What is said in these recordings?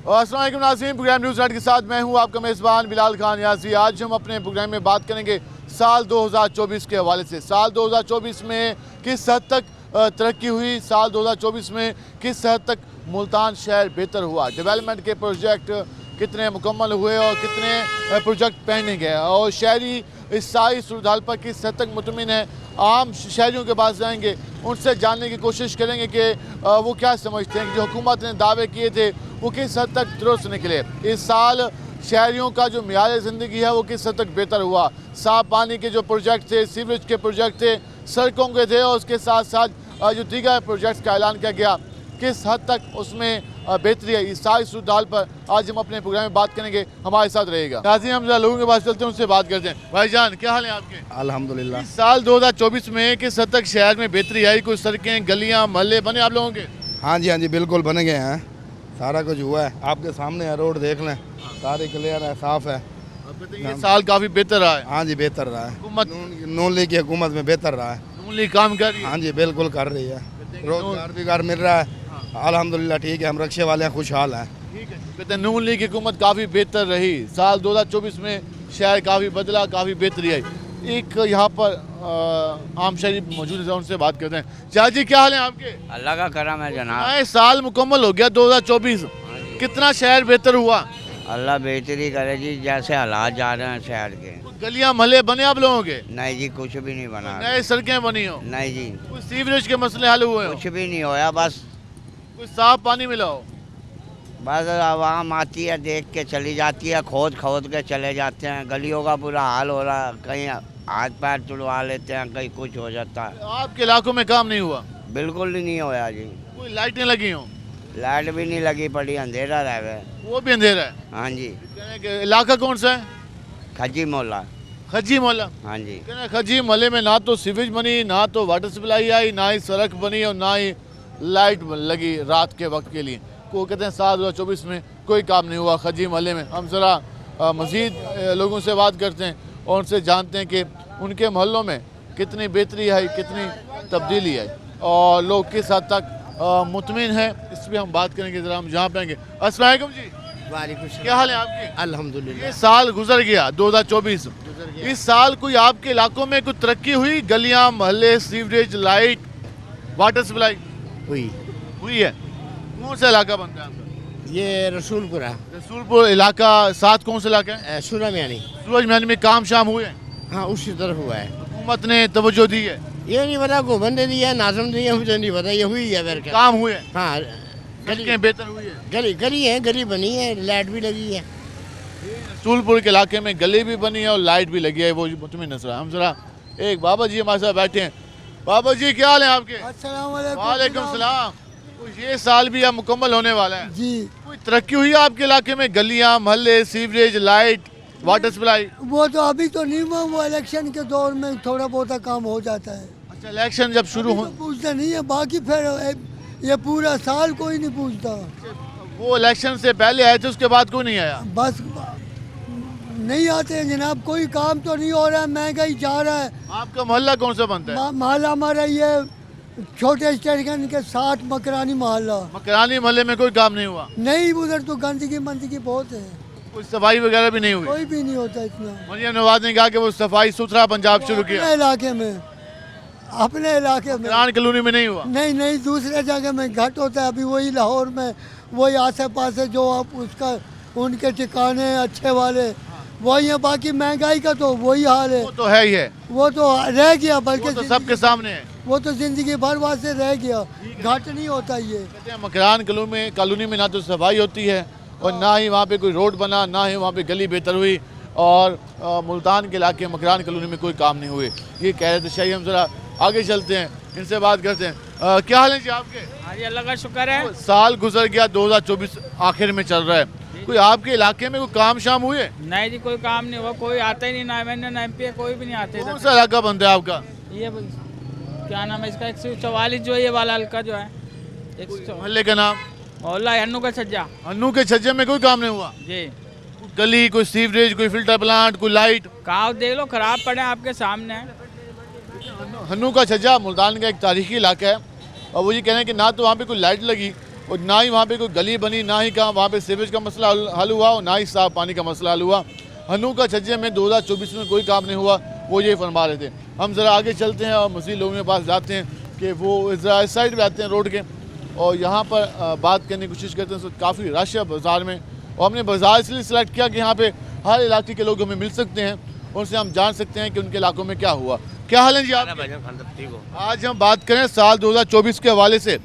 अस्सलाम वालेकुम नाज़रीन, प्रोग्राम न्यूज़ नाइट के साथ मैं हूं आपका मेज़बान बिलाल खान यासी। आज हम अपने प्रोग्राम में बात करेंगे साल 2024 के हवाले से। साल 2024 में किस हद तक तरक्की हुई, साल 2024 में किस हद तक मुल्तान शहर बेहतर हुआ, डेवलपमेंट के प्रोजेक्ट कितने मुकम्मल हुए और कितने प्रोजेक्ट पेंडिंग है, और शहरी इस सारी सूरत पर किस हद तक मुतमिन है। आम शहरियों के पास जाएंगे, उनसे जानने की कोशिश करेंगे कि वो क्या समझते हैं कि जो हुकूमत ने दावे किए थे वो किस हद तक दुरुस्त निकले। इस साल शहरियों का जो मियार ज़िंदगी है वो किस हद तक बेहतर हुआ। साफ़ पानी के जो प्रोजेक्ट थे, सीवरेज के प्रोजेक्ट थे, सड़कों के थे, और उसके साथ साथ जो दीगर प्रोजेक्ट्स का ऐलान किया गया, किस हद तक उसमें बेहतरी है। इस सारी सूरत पर आज हम अपने प्रोग्राम में बात करेंगे, हमारे साथ रहेगा। नाज़रीन, हम लोगों के पास चलते हैं, उनसे बात करते हैं। भाईजान, क्या हाल है आपके? अल्हम्दुलिल्लाह। इस साल 2024 में किस हद तक शहर में बेहतरी आई? कुछ सड़कें, गलियां, मोहल्ले बने आप लोगों के? हाँ जी बिल्कुल बन गए हैं, सारा कुछ हुआ है, आपके सामने है, रोड देख लें, सारे क्लियर है, साफ है। ये साल काफी बेहतर रहा है। हाँ जी बेहतर रहा है, हुकूमत नून लीग की हुकूमत में बेहतर रहा है। नून लीग काम कर रही है। हाँ जी बिल्कुल कर रही है, रोजगार भी मिल रहा है, अल्हम्दुलिल्लाह ठीक है, हम रक्शे वाले हैं, खुशहाल हैं। ठीक है, कहते हैं नून लीग की हुकूमत काफ़ी बेहतर रही। साल 2024 में शहर काफ़ी बदला, काफ़ी बेहतरी आई। एक यहाँ पर आम शहरी मौजूद है, उनसे बात करते हैं। चाची, क्या हाल है आपके? अल्लाह का करम है जनाब। नए साल मुकम्मल हो गया 2024, कितना शहर बेहतर हुआ? अल्लाह बेहतरी करे जी, जैसे हालात जा रहे हैं शहर के। गलियां महल्ले बने आप लोगों के? नहीं जी, कुछ भी नहीं बना। नए सड़कें बनी हो? नहीं जी, कुछ सीवरेज के मसले हल हुए हो? कुछ भी नहीं होया, बस कुछ साफ पानी मिला हो? बस आवाम आती है, देख के चली जाती है, खोद खोद के चले जाते हैं। गलियों का बुरा हाल हो रहा है, कहीं हाथ पैर तुड़वा लेते हैं, कहीं कुछ हो जाता है। आपके इलाकों में काम नहीं हुआ? बिल्कुल ही नहीं होया जी, कोई लाइटें लगी हो? लाइट भी नहीं लगी पड़ी, अंधेरा रह गए। वो भी अंधेरा है। हाँ जी, इलाका कौन सा है? खजी मोहल्ला। खजी मोहल्ला। हाँ जी, खजी मोहल्ले में ना तो सीवेज बनी, ना तो वाटर सप्लाई आई, ना ही सड़क बनी, और ना ही लाइट लगी रात के वक्त के लिए। वो कहते हैं साल 2024 में कोई काम नहीं हुआ खजी मोहल्ले में। हम ज़रा मज़ीद लोगों से बात करते हैं और उनसे जानते हैं कि उनके मोहल्लों में कितनी बेहतरी आई, कितनी तब्दीली आई, और लोग किस हद तक मुतमिन है। इस पर हम बात करेंगे। ज़रा हम जहाँ पाएंगे। अस्सलाम वालेकुम जी, वालेकुम क्या हाल है आपके? अल्हम्दुलिल्लाह। ये साल गुजर गया 2024, इस साल कोई आपके इलाकों में कोई तरक्की हुई? गलियां, मोहल्ले, सीवरेज, लाइट, वाटर सप्लाई हुई है? कौन सा इलाका बनता है आपका? ये रसूलपुरा रसूलपुर इलाका। साथ कौन सा इलाका है? सूरा मियानी। सूरज महल में काम शाम हुए हैं? हाँ उसी तरफ हुआ है। हुकूमत ने तवज्जो दी है? ये नहीं पता घूमन दे दिया, नाजम दिया, मुझे नहीं पता, ये हुई है मेरे का। काम हुए हैं? हाँ सड़कें बेहतर हुई है? गली गली है, गली बनी है, लाइट भी लगी है। रसूलपुर के इलाके में गली भी बनी है और लाइट भी लगी है, वो मुतमिन नजर। हम जरा एक बाबा जी हमारे साथ बैठे हैं। बाबा जी, क्या हाल है आपके? वालेकुम सलाम। ये साल भी अब मुकम्मल होने वाला है जी। कोई तरक्की हुई है आपके इलाके में? गलियां, मोहल्ले, सीवरेज, लाइट, वाटर सप्लाई? वो तो अभी तो नहीं हुआ, वो इलेक्शन के दौर में थोड़ा बहुत काम हो जाता है। अच्छा, इलेक्शन जब शुरू हो तो पूछते नहीं है, बाकी फिर ये पूरा साल कोई नहीं पूछता। वो इलेक्शन से पहले आए थे, उसके बाद कोई नहीं आया? बस नहीं आते हैं जनाब, कोई काम तो नहीं हो रहा है, महंगाई जा रहा है। आपका मोहल्ला कौन सा बनता है? मोहल्ला हमारा ये छोटे स्टेशन के साथ मकरानी मोहल्ला। मकरानी मोहल्ले में कोई काम नहीं हुआ? नहीं, उधर तो गंदगी बहुत है, कोई सफाई वगैरह भी नहीं हुई? कोई भी नहीं होता इतना। मरियम नवाज ने कहा कि वो सफाई सुथरा पंजाब शुरू किया। अपने इलाके में, अपने इलाके में। मकरान कॉलोनी में नहीं हुआ? नहीं, दूसरे जगह में घट होता है। अभी वही लाहौर में, वही आसे पासे जो आप उसका उनके ठिकाने अच्छे वाले वही है, बाकी महंगाई का तो वही हाल है। वो तो है ही है, वो तो रह गया, बल्कि वो तो सबके सामने है। वो तो जिंदगी भर वास्ते रह गया, घट नहीं होता ये। कहते हैं मकरान कॉलोनी में ना तो सफाई होती है, और ना ही वहाँ पे कोई रोड बना, ना ही वहाँ पे गली बेहतर हुई, और मुल्तान के इलाके मकरान कॉलोनी में कोई काम नहीं हुए। ये कह रहे थे शाही। हम जरा आगे चलते हैं, इनसे बात करते हैं। क्या हाल है जी आपके? हाँ जी, अल्लाह का शुक्र है। साल गुजर गया 2024 आखिर में चल रहा है, कोई आपके इलाके में कोई काम शाम हुए? नहीं जी, कोई काम नहीं हुआ, कोई आता ही नहीं, ना एमएनए ना एमपी, कोई भी नहीं आते। कौन सा इलाका बनता है आपका? ये क्या नाम है इसका, 144 जो है, ये वाला हल्का जो है, मोहल्ले का नाम? मोहल्ला अन्नू का छज्जा। अन्नू के छज्जे में कोई काम नहीं हुआ? जी। गली, कोई सीवरेज, कोई फिल्टर प्लांट, कोई लाइट? कहा देख लो, खराब पड़े आपके सामने है। हन्नू का छज्जा मुल्तान का एक तारीखी इलाका है, और वो ये कह रहे हैं कि ना तो वहाँ पे कोई लाइट लगी और ना ही वहाँ पे कोई गली बनी, ना ही कहाँ वहाँ पे सीवेज का मसला हल हुआ और ना ही साफ पानी का मसला हल हुआ। हनू का छज्जे में 2024 में कोई काम नहीं हुआ, वो ये फरमा रहे थे। हम ज़रा आगे चलते हैं और मज़ीद लोगों के पास जाते हैं कि वो इस साइड पे आते हैं रोड के, और यहाँ पर बात करने की कोशिश करते हैं। तो काफ़ी रश है बाज़ार में, और हमने बाज़ार इसलिए सिलेक्ट किया कि यहाँ पे हर इलाके के लोग हमें मिल सकते हैं, उनसे हम जान सकते हैं कि उनके इलाकों में क्या हुआ। क्या हाल है जी आप? आज हम बात करें साल 2024 के हवाले से,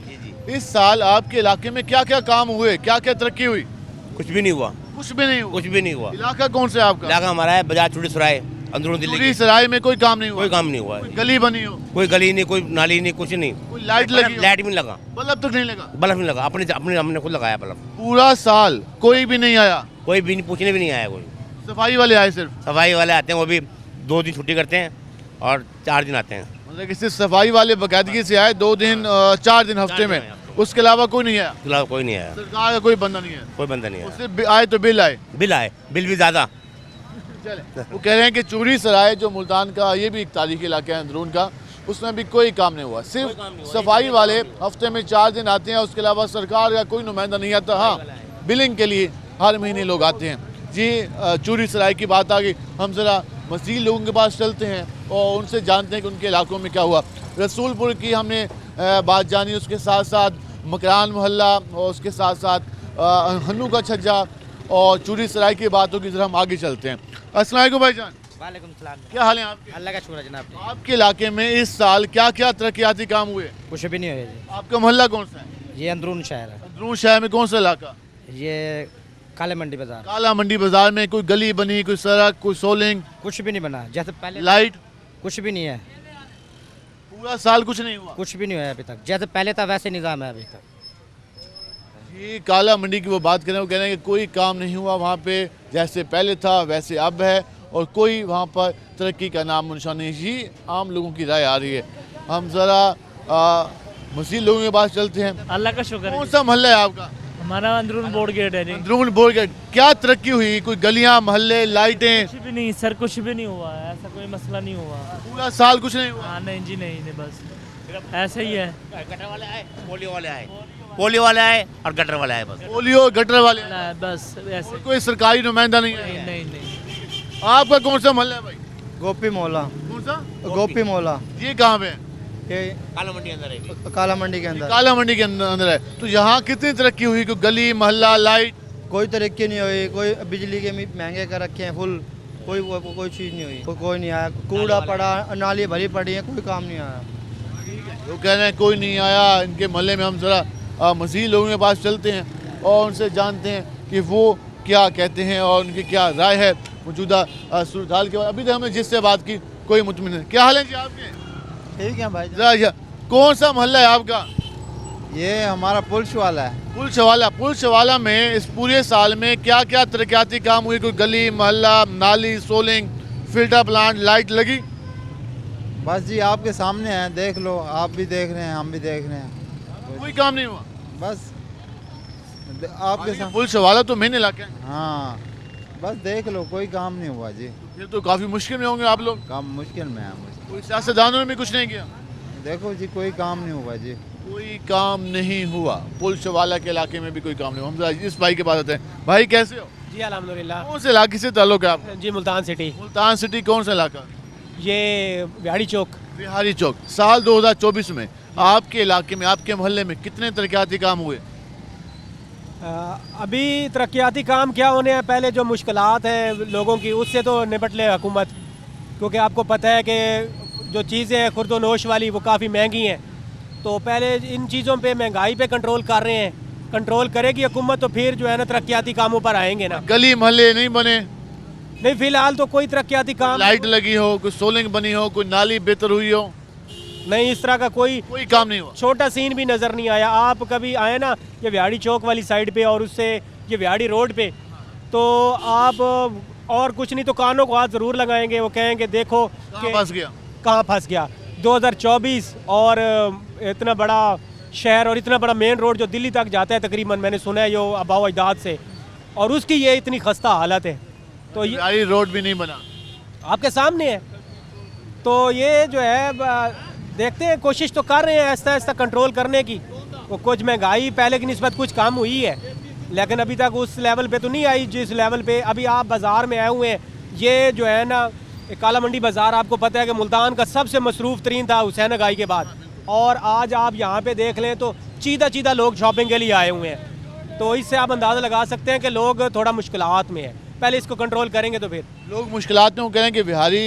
इस साल आपके इलाके में क्या क्या काम हुए, क्या क्या तरक्की हुई? कुछ भी नहीं हुआ, कुछ भी नहीं हुआ। कुछ भी नहीं हुआ। इलाका कौन सा है आपका? इलाका हमारा है बाजार चूड़ी सराय, अंदरून दिल्ली चूड़ी की। सराय में कोई काम नहीं हुआ? कोई काम नहीं हुआ है। कोई गली बनी हो? कोई गली नहीं, कोई नाली नहीं, कुछ नहीं। कोई लाइट लगी हो? लाइट भी नहीं लगा, बल्ब तक नहीं लगा? बल्ब नहीं लगा। अपने अपने हमने खुद लगाया बल्ब। पूरा साल कोई भी नहीं आया? कोई भी नहीं, पूछने भी नहीं आया कोई। सफाई वाले आए सिर्फ? सफाई वाले आते हैं, वो भी 2 दिन छुट्टी करते हैं और 4 दिन आते हैं। मतलब कि सिर्फ सफाई वाले बाकायदगी से आए 2 दिन 4 दिन हफ्ते में, उसके अलावा कोई नहीं आया? फिलहाल कोई नहीं आया, सरकार का कोई बंदा नहीं है? कोई बंदा नहीं आया। उससे आए तो बिल आए? बिल आए, बिल भी ज़्यादा। चले, वो कह रहे हैं कि चूड़ी सराय जो मुल्तान का ये भी एक तारीखी इलाका है अंदरून का, उसमें भी कोई काम नहीं हुआ। सिर्फ सफाई वाले हफ्ते में 4 दिन आते हैं, उसके अलावा सरकार का कोई नुमाइंदा नहीं आता। हाँ, बिलिंग के लिए हर महीने लोग आते हैं जी। चूड़ी सराय की बात आ गई, हम ज़रा मज़ीद लोगों के पास चलते हैं और उनसे जानते हैं कि उनके इलाकों में क्या हुआ। रसूलपुर की हमने बात जानी, उसके साथ साथ मकरान मोहल्ला और उसके साथ साथ हन्नू का छज्जा और चूड़ी सराय की बात होगी। ज़रा हम आगे चलते हैं। अस्सलाम वालेकुम भाईजान। वालेकुम सलाम। क्या हाल है आपके? अल्लाह का शुक्र है जनाब। आपके इलाके में इस साल क्या क्या तरक्याती काम हुए? कुछ भी नहीं हुआ जी। आपका मोहल्ला कौन सा है? ये अंदरून शहर है। अंदरून शहर में कौन सा इलाका? ये काले मंडी बाजार। काला मंडी बाजार में कोई गली बनी, कोई सड़क, कोई सोलिंग, कुछ भी नहीं बना जैसे पहले। लाइट? कुछ भी नहीं है, पूरा साल कुछ नहीं हुआ? कुछ भी नहीं हुआ अभी तक। जैसे पहले था वैसे निज़ाम है अभी तक। ये काला मंडी की वो बात करें, वो कह रहे हैं कि कोई काम नहीं हुआ वहाँ पे, जैसे पहले था वैसे अब है, और कोई वहाँ पर तरक्की का नाम निशान नहीं। ये आम लोगों की राय आ रही है। हम ज़रा मज़ीद लोगों के पास चलते हैं। अल्लाह का शुक्र कौन सा मोहल्ला है आपका? हमारा अंदरून बोर्ड गेट है जी। अंदरून बोर्ड गेट। क्या तरक्की हुई? कोई गलियाँ, मोहल्ले, लाइटें? कुछ भी नहीं सर, कुछ भी नहीं हुआ है, ऐसा कोई मसला नहीं हुआ। पूरा साल कुछ नहीं हुआ? हाँ नहीं जी, नहीं बस ऐसे ही है। गटर वाले आए, पोलियो वाले आए, पोलियो वाले आए और गटर वाले आए बस। पोलियो गटर वाले? बस ऐसे। कोई सरकारी नुमाइंदा नहीं है? नहीं। आपका कौन सा मोहल्ला है भाई? गोपी मोहल्ला। कौन सा? गोपी मोहल्ला ये कहाँ पे है? ये काला मंडी अंदर है। काला मंडी के अंदर। काला मंडी के अंदर है। तो यहाँ कितनी तरक्की हुई? कोई गली, मोहल्ला, लाइट? कोई तरक्की नहीं हुई, कोई बिजली के महंगे कर रखे हैं फुल, कोई चीज़ नहीं हुई। कोई नहीं आया, कूड़ा पड़ा, नाली भरी पड़ी है, कोई काम नहीं आया। वो कह रहे हैं कोई नहीं आया। इनके मोहल्ले में हम ज़रा मज़ीद लोगों के पास चलते हैं और उनसे जानते हैं कि वो क्या कहते हैं और उनकी क्या राय है मौजूदा सूरत हाल के बाद। अभी तक हमने जिससे बात की कोई मुतमिन नहीं। क्या हाल है जी आपके? ठीक है भाई। ज़रा कौन सा मोहल्ला है आपका? ये हमारा पुलिस वाला है। पुलिस वाला में इस पूरे साल में क्या क्या तरक्याती काम हुए? कोई गली, मोहल्ला, नाली, सोलिंग, फिल्टर प्लांट, लाइट लगी? बस जी आपके सामने है, देख लो। आप भी देख रहे हैं, हम भी देख रहे हैं। कोई काम नहीं हुआ? बस आपके सामने। पुलिस वाला तो मेन इलाका है। हाँ, बस देख लो, कोई काम नहीं हुआ जी। फिर तो काफ़ी मुश्किल में होंगे आप लोग। काम मुश्किल में है मुझे। कोई सियासतदानों ने भी कुछ नहीं किया? देखो जी, कोई काम नहीं हुआ जी। कोई काम नहीं हुआ। पुलिस वाला के इलाके में भी कोई काम नहीं हुआ। हम जरा इस भाई के पास आते हैं। भाई कैसे हो? जी अल्हम्दुलिल्लाह। कौन से इलाके से ताल्लुक है आपका? जी मुल्तान सिटी। मुल्तान सिटी कौन सा इलाका? ये बिहाड़ी चौक। बिहारी चौक। साल 2024 में आपके इलाके में, आपके मोहल्ले में कितने तरक्याती काम हुए? अभी तरक्याती काम क्या होने हैं, पहले जो मुश्किलात हैं लोगों की उससे तो निपट ले हुकूमत, क्योंकि आपको पता है कि जो चीज़ें हैं खुर्दोनोश वाली वो काफ़ी महंगी हैं। तो पहले इन चीज़ों पे महंगाई पे कंट्रोल कर रहे हैं। कंट्रोल करेगी हुकूमत तो फिर जो है ना तरक्याती कामों पर आएंगे ना। गली मोहल्ले नहीं बने? नहीं, फिलहाल तो कोई तरक्याती काम। लाइट लगी हो, कोई सोलिंग बनी हो, कोई नाली बेहतर हुई हो? नहीं, इस तरह का कोई काम नहीं हुआ। छोटा सीन भी नज़र नहीं आया। आप कभी आए ना ये बिहाड़ी चौक वाली साइड पे और उससे ये बिहाड़ी रोड पे, तो आप और कुछ नहीं तो कानों को हाथ ज़रूर लगाएंगे। वो कहेंगे देखो कहाँ फंस गया। 2024 और इतना बड़ा शहर और इतना बड़ा मेन रोड जो दिल्ली तक जाता है तकरीबन, मैंने सुना है यो आबाओ अजदाद से, और उसकी ये इतनी खस्ता हालत है। तो ये रोड भी नहीं बना, आपके सामने है। तो ये जो है देखते हैं, कोशिश तो कर रहे हैं ऐसा ऐसा कंट्रोल करने की, वो कुछ महंगाई पहले की निस्बत कुछ कम हुई है, लेकिन अभी तक उस लेवल पे तो नहीं आई जिस लेवल पे अभी आप बाज़ार में आए हुए हैं। ये जो है ना काला मंडी बाज़ार, आपको पता है कि मुल्तान का सबसे मसरूफ़ तरीन था हुसैन अगाई के बाद, और आज आप यहाँ पे देख लें तो चीदा चीदा लोग शॉपिंग के लिए आए हुए हैं। तो इससे आप अंदाज़ा लगा सकते हैं कि लोग थोड़ा मुश्किलात में है। पहले इसको कंट्रोल करेंगे तो फिर लोग मुश्किलात में वो कह रहे हैं कि बिहारी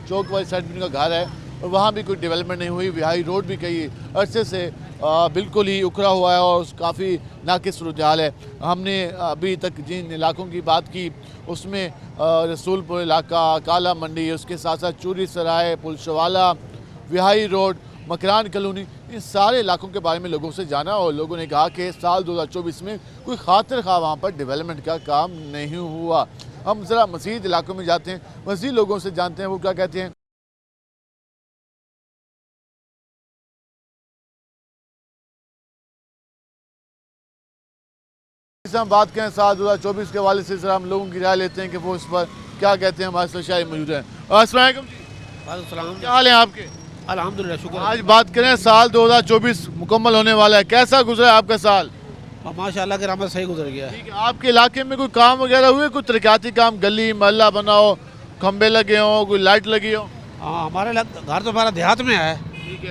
चौक वाली साइड में उनका घर है और वहाँ भी कोई डेवलपमेंट नहीं हुई। बिहारी रोड भी कई अरसे से बिल्कुल ही उखड़ा हुआ है और काफ़ी नाकिस सूरत हाल है। हमने अभी तक जिन इलाकों की बात की उसमें रसूलपुर इलाका, काला मंडी, उसके साथ साथ चूरी सराय, पुलशवाला, बिहारी रोड, मकरान कॉलोनी, इन सारे इलाकों के बारे में लोगों से जाना और लोगों ने कहा कि साल 2024 में कोई खातिर खा वहाँ पर डेवलपमेंट का काम नहीं हुआ। हम ज़रा मज़ीद इलाकों में जाते हैं, मज़ीद लोगों से जानते हैं वो क्या कहते हैं। हम बात करें साल 2024 के हवाले से, ज़रा हम लोगों की राय लेते हैं कि वो इस पर क्या कहते हैं। हमारे साथ शायद मौजूद हैं। अस्सलाम वालेकुम जी, क्या हाल है आपके? अल्हम्दुलिल्लाह, शुक्र। आज बात करें साल 2024 मुकम्मल होने वाला है, कैसा गुजरा आपका साल? माशाल्लाह के रहमत सही गुजर गया। ठीक है, आपके इलाके में कोई काम वगैरह हुए, कोई तरक्याती काम, गली मोहल्ला बना हो, खंबे लगे हो, कोई लाइट लगी हो? हाँ, हमारे घर तो हमारा देहात में है,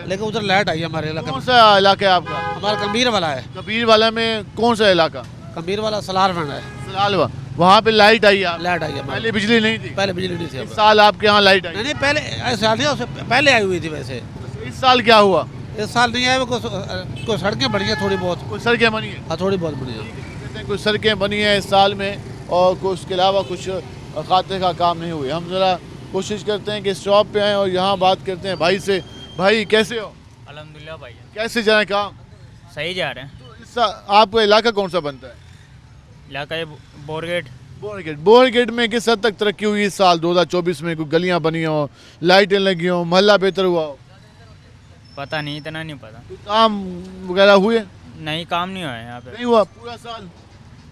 लेकिन उधर लाइट आई है हमारे इलाके कौन में। सा इलाका है आपका? हमारा कबीर वाला है। कबीर वाला में कौन सा इलाका? कबीर वाला सलार फंड है। सलालवा, वहाँ पे लाइट आई है? लाइट आई है हमारे। पहले बिजली नहीं थी? पहले बिजली नहीं थी। इस साल आपके यहाँ लाइट आई? नहीं, पहले ऐसा नहीं, उससे पहले आई हुई थी। वैसे इस साल क्या हुआ? इस साल नहीं आए, कोई सड़कें बनी है थोड़ी बहुत। कुछ सड़कें बनी है? हाँ, थोड़ी बहुत बनी है। कहते हैं कुछ सड़कें बनी हैं इस साल में और कुछ उसके अलावा कुछ खाते का काम नहीं हुए। हम ज़रा कोशिश करते हैं कि शॉप पे आएँ और यहाँ बात करते हैं भाई से। भाई कैसे हो? अल्हम्दुलिल्लाह भाई, कैसे जा रहे हैं काम? सही जा रहे हैं। तो आपका इलाका कौन सा बनता है? इलाका ये बोरगेट। बोरगेट में किस हद तक तरक्की हुई इस साल 2024 में? कोई गलियाँ बनी हो, लाइटें लगी हो, मोहल्ला बेहतर हुआ हो? पता नहीं, इतना नहीं पता। कोई काम वगैरह हुए? नहीं, काम नहीं हुआ है यहाँ पे नहीं हुआ पूरा साल?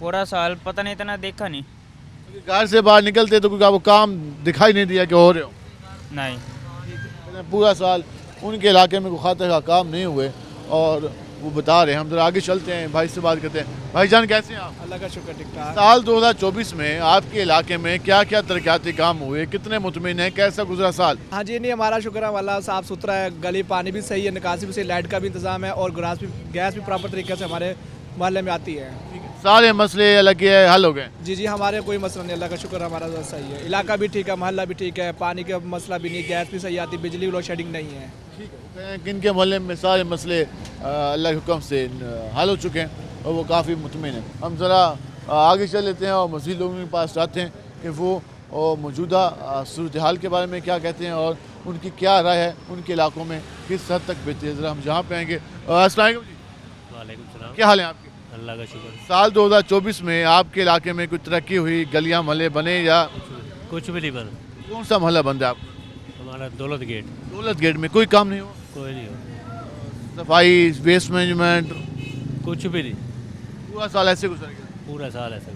पूरा साल पता नहीं, इतना देखा नहीं। घर से बाहर निकलते तो कोई आपको काम दिखाई नहीं दिया कि हो रहे हो? नहीं। पूरा साल उनके इलाके में कोई खातिर का काम नहीं हुए और वो बता रहे हैं। हम जरा आगे चलते हैं, भाई से बात करते हैं। भाईजान कैसे हैं आप? अल्लाह का शुक्र, ठीक ठाक। साल 2024 में आपके इलाके में क्या क्या तरक्याती काम हुए, कितने मुतमिन हैं, कैसा गुजरा साल? हाँ जी, नहीं हमारा शुक्र है, वाला साफ़ सुथरा है, गली पानी भी सही है, निकासी भी सही, लाइट का भी इंतजाम है और गैस भी प्रॉपर तरीके से हमारे मोहल्ले में आती है। सारे मसले लगे हल हो गए? जी जी, हमारे कोई मसला नहीं, अल्लाह का शुक्र है, हमारा सही है। इलाका भी ठीक है, मोहल्ला भी ठीक है, पानी का मसला भी नहीं, गैस भी सही आती, बिजली लोड शेडिंग नहीं है। किन के मोहल्ले में सारे मसले अल्लाह के हुक्म से हल हो चुके हैं और वो काफ़ी मुतमिन हैं। हम ज़रा आगे चल लेते हैं और मज़ीद लोगों के पास जाते हैं कि वो मौजूदा सूरत हाल के बारे में क्या कहते हैं और उनकी क्या राय है, उनके इलाकों में किस हद तक बेहतर है। ज़रा हम जहाँ पे आएँगे। अस्सलाम वालेकुम जी, वालेकुम सलाम। क्या हाल है आपके? अल्लाह का शुक्र। साल 2024 में आपके इलाके में कुछ तरक्की हुई, गलियाँ मोहल्ले बने या कुछ भी नहीं बना। कौन सा मोहल्ला बंद है आपका? हमारा दौलत गेट। दौलत गेट में कोई काम नहीं हुआ? कोई नहीं हो, सफाई, वेस्ट मैनेजमेंट, कुछ भी नहीं। पूरा साल ऐसे गुजर गया? पूरा साल ऐसा।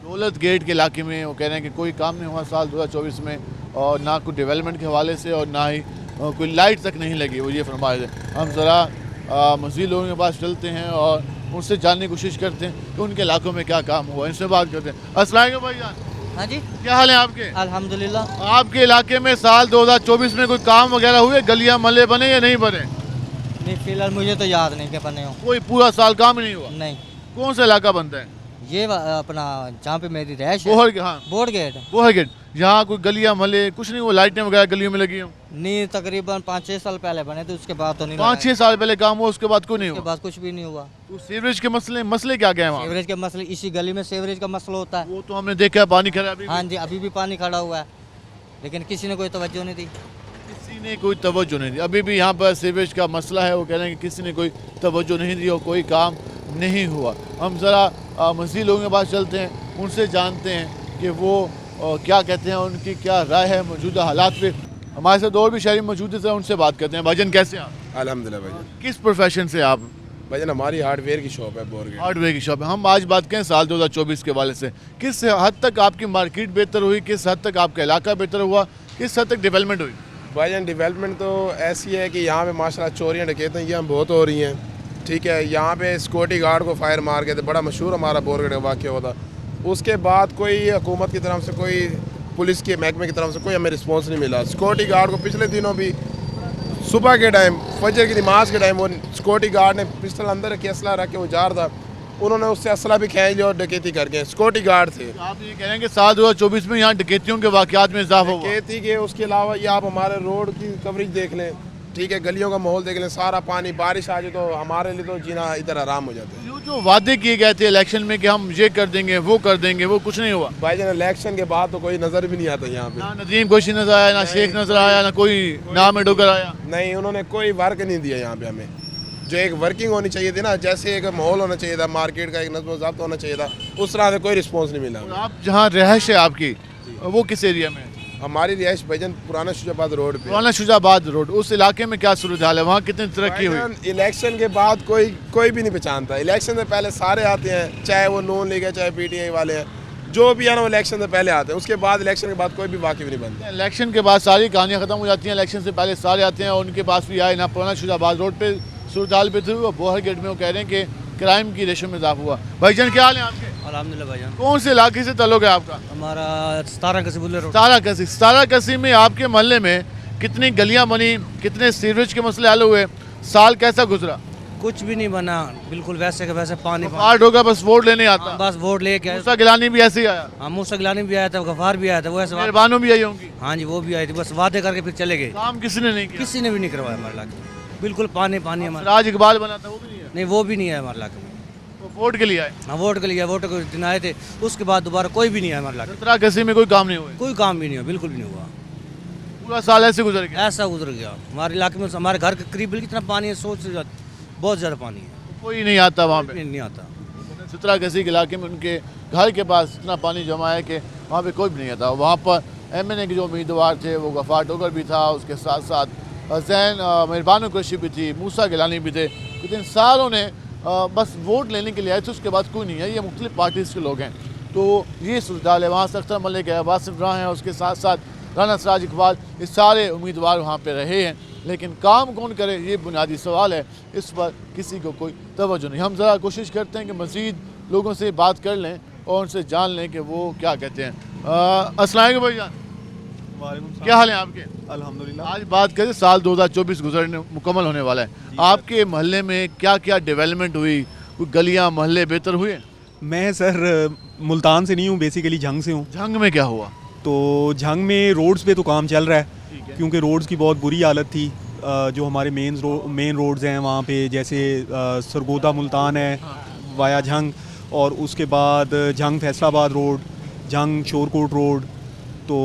दौलत गेट के इलाके में वो कह रहे हैं कि कोई काम नहीं हुआ साल 2024 में और ना कोई डेवलपमेंट के हवाले से और ना ही कोई लाइट तक नहीं लगी, वो ये फरमा रहे थे। हम ज़रा मज़ीद लोगों के पास चलते हैं और उनसे जानने की कोशिश करते हैं कि उनके इलाकों में क्या काम हुआ, इनसे बात करते हैं। अस्सलाम वालेकुम भाईजान, हाँ जी, क्या हाल है आपके? अल्हम्दुलिल्लाह। आपके इलाके में साल 2024 में कोई काम वगैरह हुए, गलियाँ मोहल्ले बने या नहीं बने? नहीं, फिलहाल मुझे तो याद नहीं कि बने हो। कोई पूरा साल काम ही नहीं हुआ? नहीं। कौन सा इलाका बनता है? ये अपना जहाँ पे मेरी रैश है, बोहर, हाँ बोरगेट। बोहर गेट, यहाँ कोई गलियाँ मोहल्ले कुछ नहीं, वो लाइटें वगैरह गलियों में लगी हों? नहीं, तकरीबन 5-6 साल पहले बने थे, उसके बाद तो नहीं। 5-6 साल पहले काम हुआ, उसके बाद कोई नहीं उसके हुआ? बाद कुछ भी नहीं हुआ। तो सीवरेज के मसले क्या क्या है वहाँ? सीवरेज के मसले, इसी गली में सीवरेज का मसला होता है। वो तो हमने देखा है, पानी खड़ा है। हाँ जी, अभी भी पानी खड़ा हुआ है, लेकिन किसी ने कोई तवज्जो नहीं दी। किसी ने कोई तवज्जो नहीं दी। अभी भी यहाँ पर सीवरेज का मसला है, वो कह रहे हैं कि किसी ने कोई तवज्जो नहीं दी और कोई काम नहीं हुआ। हम ज़रा मज़ीद लोगों के पास चलते हैं, उनसे जानते हैं कि वो क्या कहते हैं, उनकी क्या राय है मौजूदा हालात पे। हमारे साथ और भी शहरी मौजूद है, उनसे बात करते हैं। भाईजान कैसे हैं आप? अल्हम्दुलिल्लाह भाईजान। किस प्रोफेशन से आप? भाईजान हमारी हार्डवेयर की शॉप है, बोरगेट हार्डवेयर की शॉप है। हम आज बात करें साल 2024 के वाले से, किस हद तक आपकी मार्केट बेहतर हुई, किस हद तक आपका इलाका बेहतर हुआ, किस हद तक डेवलपमेंट हुई? भाईजान डेवलपमेंट तो ऐसी है कि यहाँ पे माशाल्लाह चोरियाँ डकैतियाँ बहुत हो रही हैं, ठीक है, यहाँ पे सिक्योरिटी गार्ड को फायर मार के थे, बड़ा मशहूर हमारा बोरगढ़ का वाक़या हुआ था। उसके बाद कोई हुकूमत की तरफ से, कोई पुलिस के महकमे की तरफ से कोई हमें रिस्पॉन्स नहीं मिला। सिक्योरिटी गार्ड को पिछले दिनों भी सुबह के टाइम, फजर की नमाज के टाइम, वो सिक्योरिटी गार्ड ने पिस्टल अंदर रखे, असला रख के वो जा रहा था, उन्होंने उससे असला भी खींच लिया और डकैती कर गए। सिक्योरिटी गार्ड थे। आप ये कह रहे हैं कि साल 2024 में यहाँ डकैतियों के वाक़यात में इजाफा हुआ। डकैती के उसके अलावा ये आप हमारे रोड की कवरेज देख लें, ठीक है, गलियों का माहौल देख लें, सारा पानी, बारिश आ जाए तो हमारे लिए तो जीना इधर आराम हो जाता है। जो वादे किए गए थे इलेक्शन में कि हम ये कर देंगे, वो कर देंगे, वो कुछ नहीं हुआ। भाईजान इलेक्शन के बाद तो कोई नज़र भी नहीं आता यहाँ पे। ना नदीम कोशी नजर आया, ना शेख नजर आया, ना कोई नाम में डोकर आया। नहीं, उन्होंने कोई वर्क नहीं दिया यहाँ पे हमें। जो एक वर्किंग होनी चाहिए थी ना, जैसे एक माहौल होना चाहिए था, मार्केट का एक नज़्म ज़ब्त होना चाहिए था, उस तरह से कोई रिस्पॉन्स नहीं मिला। आप जहाँ रहायश है आपकी, वो किस एरिया में? हमारी रिहाइश भाईजान पुराना शुजाबाद रोड पे। पुराना शुजाबाद रोड, उस इलाके में क्या सूरत हाल है, वहाँ कितनी तरक्की हुई? भाईजान इलेक्शन के बाद कोई भी नहीं पहचानता। इलेक्शन से पहले सारे आते हैं, चाहे वो नून लीग है, चाहे PTI वाले हैं, जो भी है ना, वो इलेक्शन से पहले आते हैं। उसके बाद इलेक्शन के बाद कोई भी वाकिफ नहीं बनता। इलेक्शन के बाद सारी कहानियाँ खत्म हो जाती हैं, इलेक्शन से पहले सारे आते हैं और उनके पास भी आए ना। पुराना शुजाबाद रोड पे सूरत हाल पे थे, वो बोहर गेट में वो कह रहे हैं कि क्राइम की रेशो में इजाफा हुआ। भाईजान क्या हाल है आपके? अल्हम्दुलिल्लाह भाईजान। कौन से इलाके से ताल्लुक है आपका? हमारा 17 कसी बुल्ले रोड। 17 कसी में आपके मोहल्ले में कितनी गलियां बनी, कितने सीवरेज के मसले हल हुए, साल कैसा गुजरा? कुछ भी नहीं बना, बिल्कुल वैसे के वैसे पानी। पार्ट होगा, बस वोट लेने आता। बस वोट लेके आए। मूसा गिलानी भी ऐसे ही आया। हाँ, मूसा गिलानी भी आया था, गफार भी आया था, वो ऐसे मेहरबानों भी आई होंगी। हाँ जी, वो भी आई थी, बस वादे करके फिर चले गए। काम किसी ने नहीं किया। किसी ने भी नहीं करवाया हमारे इलाके में, बिल्कुल पानी पानी हमारे। राज इकबाल बना था, वो भी नहीं है। नहीं, वो भी नहीं है हमारे इलाके में। वो वोट के लिए आए। हाँ, वोट के लिए, वोट के दिन आए थे, उसके बाद दोबारा कोई भी नहीं है हमारे इलाके में। 17 कसी में कोई काम नहीं हुआ, कोई काम भी नहीं हुआ, बिल्कुल भी नहीं हुआ। पूरा साल ऐसे गुजर गया। ऐसा गुजर गया हमारे इलाके में। हमारे घर के करीब कितना पानी है, सोच से बहुत ज़्यादा पानी है। कोई नहीं आता वहाँ पे। नहीं आता। 17 कसी के इलाके में उनके घर के पास इतना पानी जमा है कि वहाँ पे कोई भी नहीं आता। वहाँ पर MNA के जो उम्मीदवार थे वो गफार टोकर भी था, उसके साथ साथ जैन मेहरबान कुरैशी भी थी, मूसा गिलानी भी थे। लेकिन सारों ने बस वोट लेने के लिए आए थे, उसके बाद कोई नहीं है। ये मुख्तलिफ पार्टीज़ के लोग हैं, तो ये सूरत हाल है। वहाँ से अख्तर मलिक है, वासिफ राह हैं, उसके साथ साथ राना सिराज इकबाल, ये सारे उम्मीदवार वहाँ पे रहे हैं। लेकिन काम कौन करे, ये बुनियादी सवाल है, इस पर किसी को कोई तवज्जो नहीं। हम ज़रा कोशिश करते हैं कि मज़ीद लोगों से बात कर लें और उनसे जान लें कि वो क्या कहते हैं। अस्सलाम वालेकुम भाईजान, क्या हाल है आपके? अल्हम्दुलिल्लाह। आज बात करें, साल 2024 गुजरने मुकम्मल होने वाला है, आपके मोहल्ले में क्या क्या डेवलपमेंट हुई? कोई गलियाँ मोहल्ले बेहतर हुए? मैं सर मुल्तान से नहीं हूँ, बेसिकली झंग से हूँ। झंग में क्या हुआ? तो झंग में रोड्स पे तो काम चल रहा है, क्योंकि रोड्स की बहुत बुरी हालत थी। जो हमारे मेन रोड्स हैं वहाँ पे, जैसे सरगोदा मुल्तान है वाया झंग, और उसके बाद झंग फैसलाबाद रोड, झंग शोरकोट रोड, तो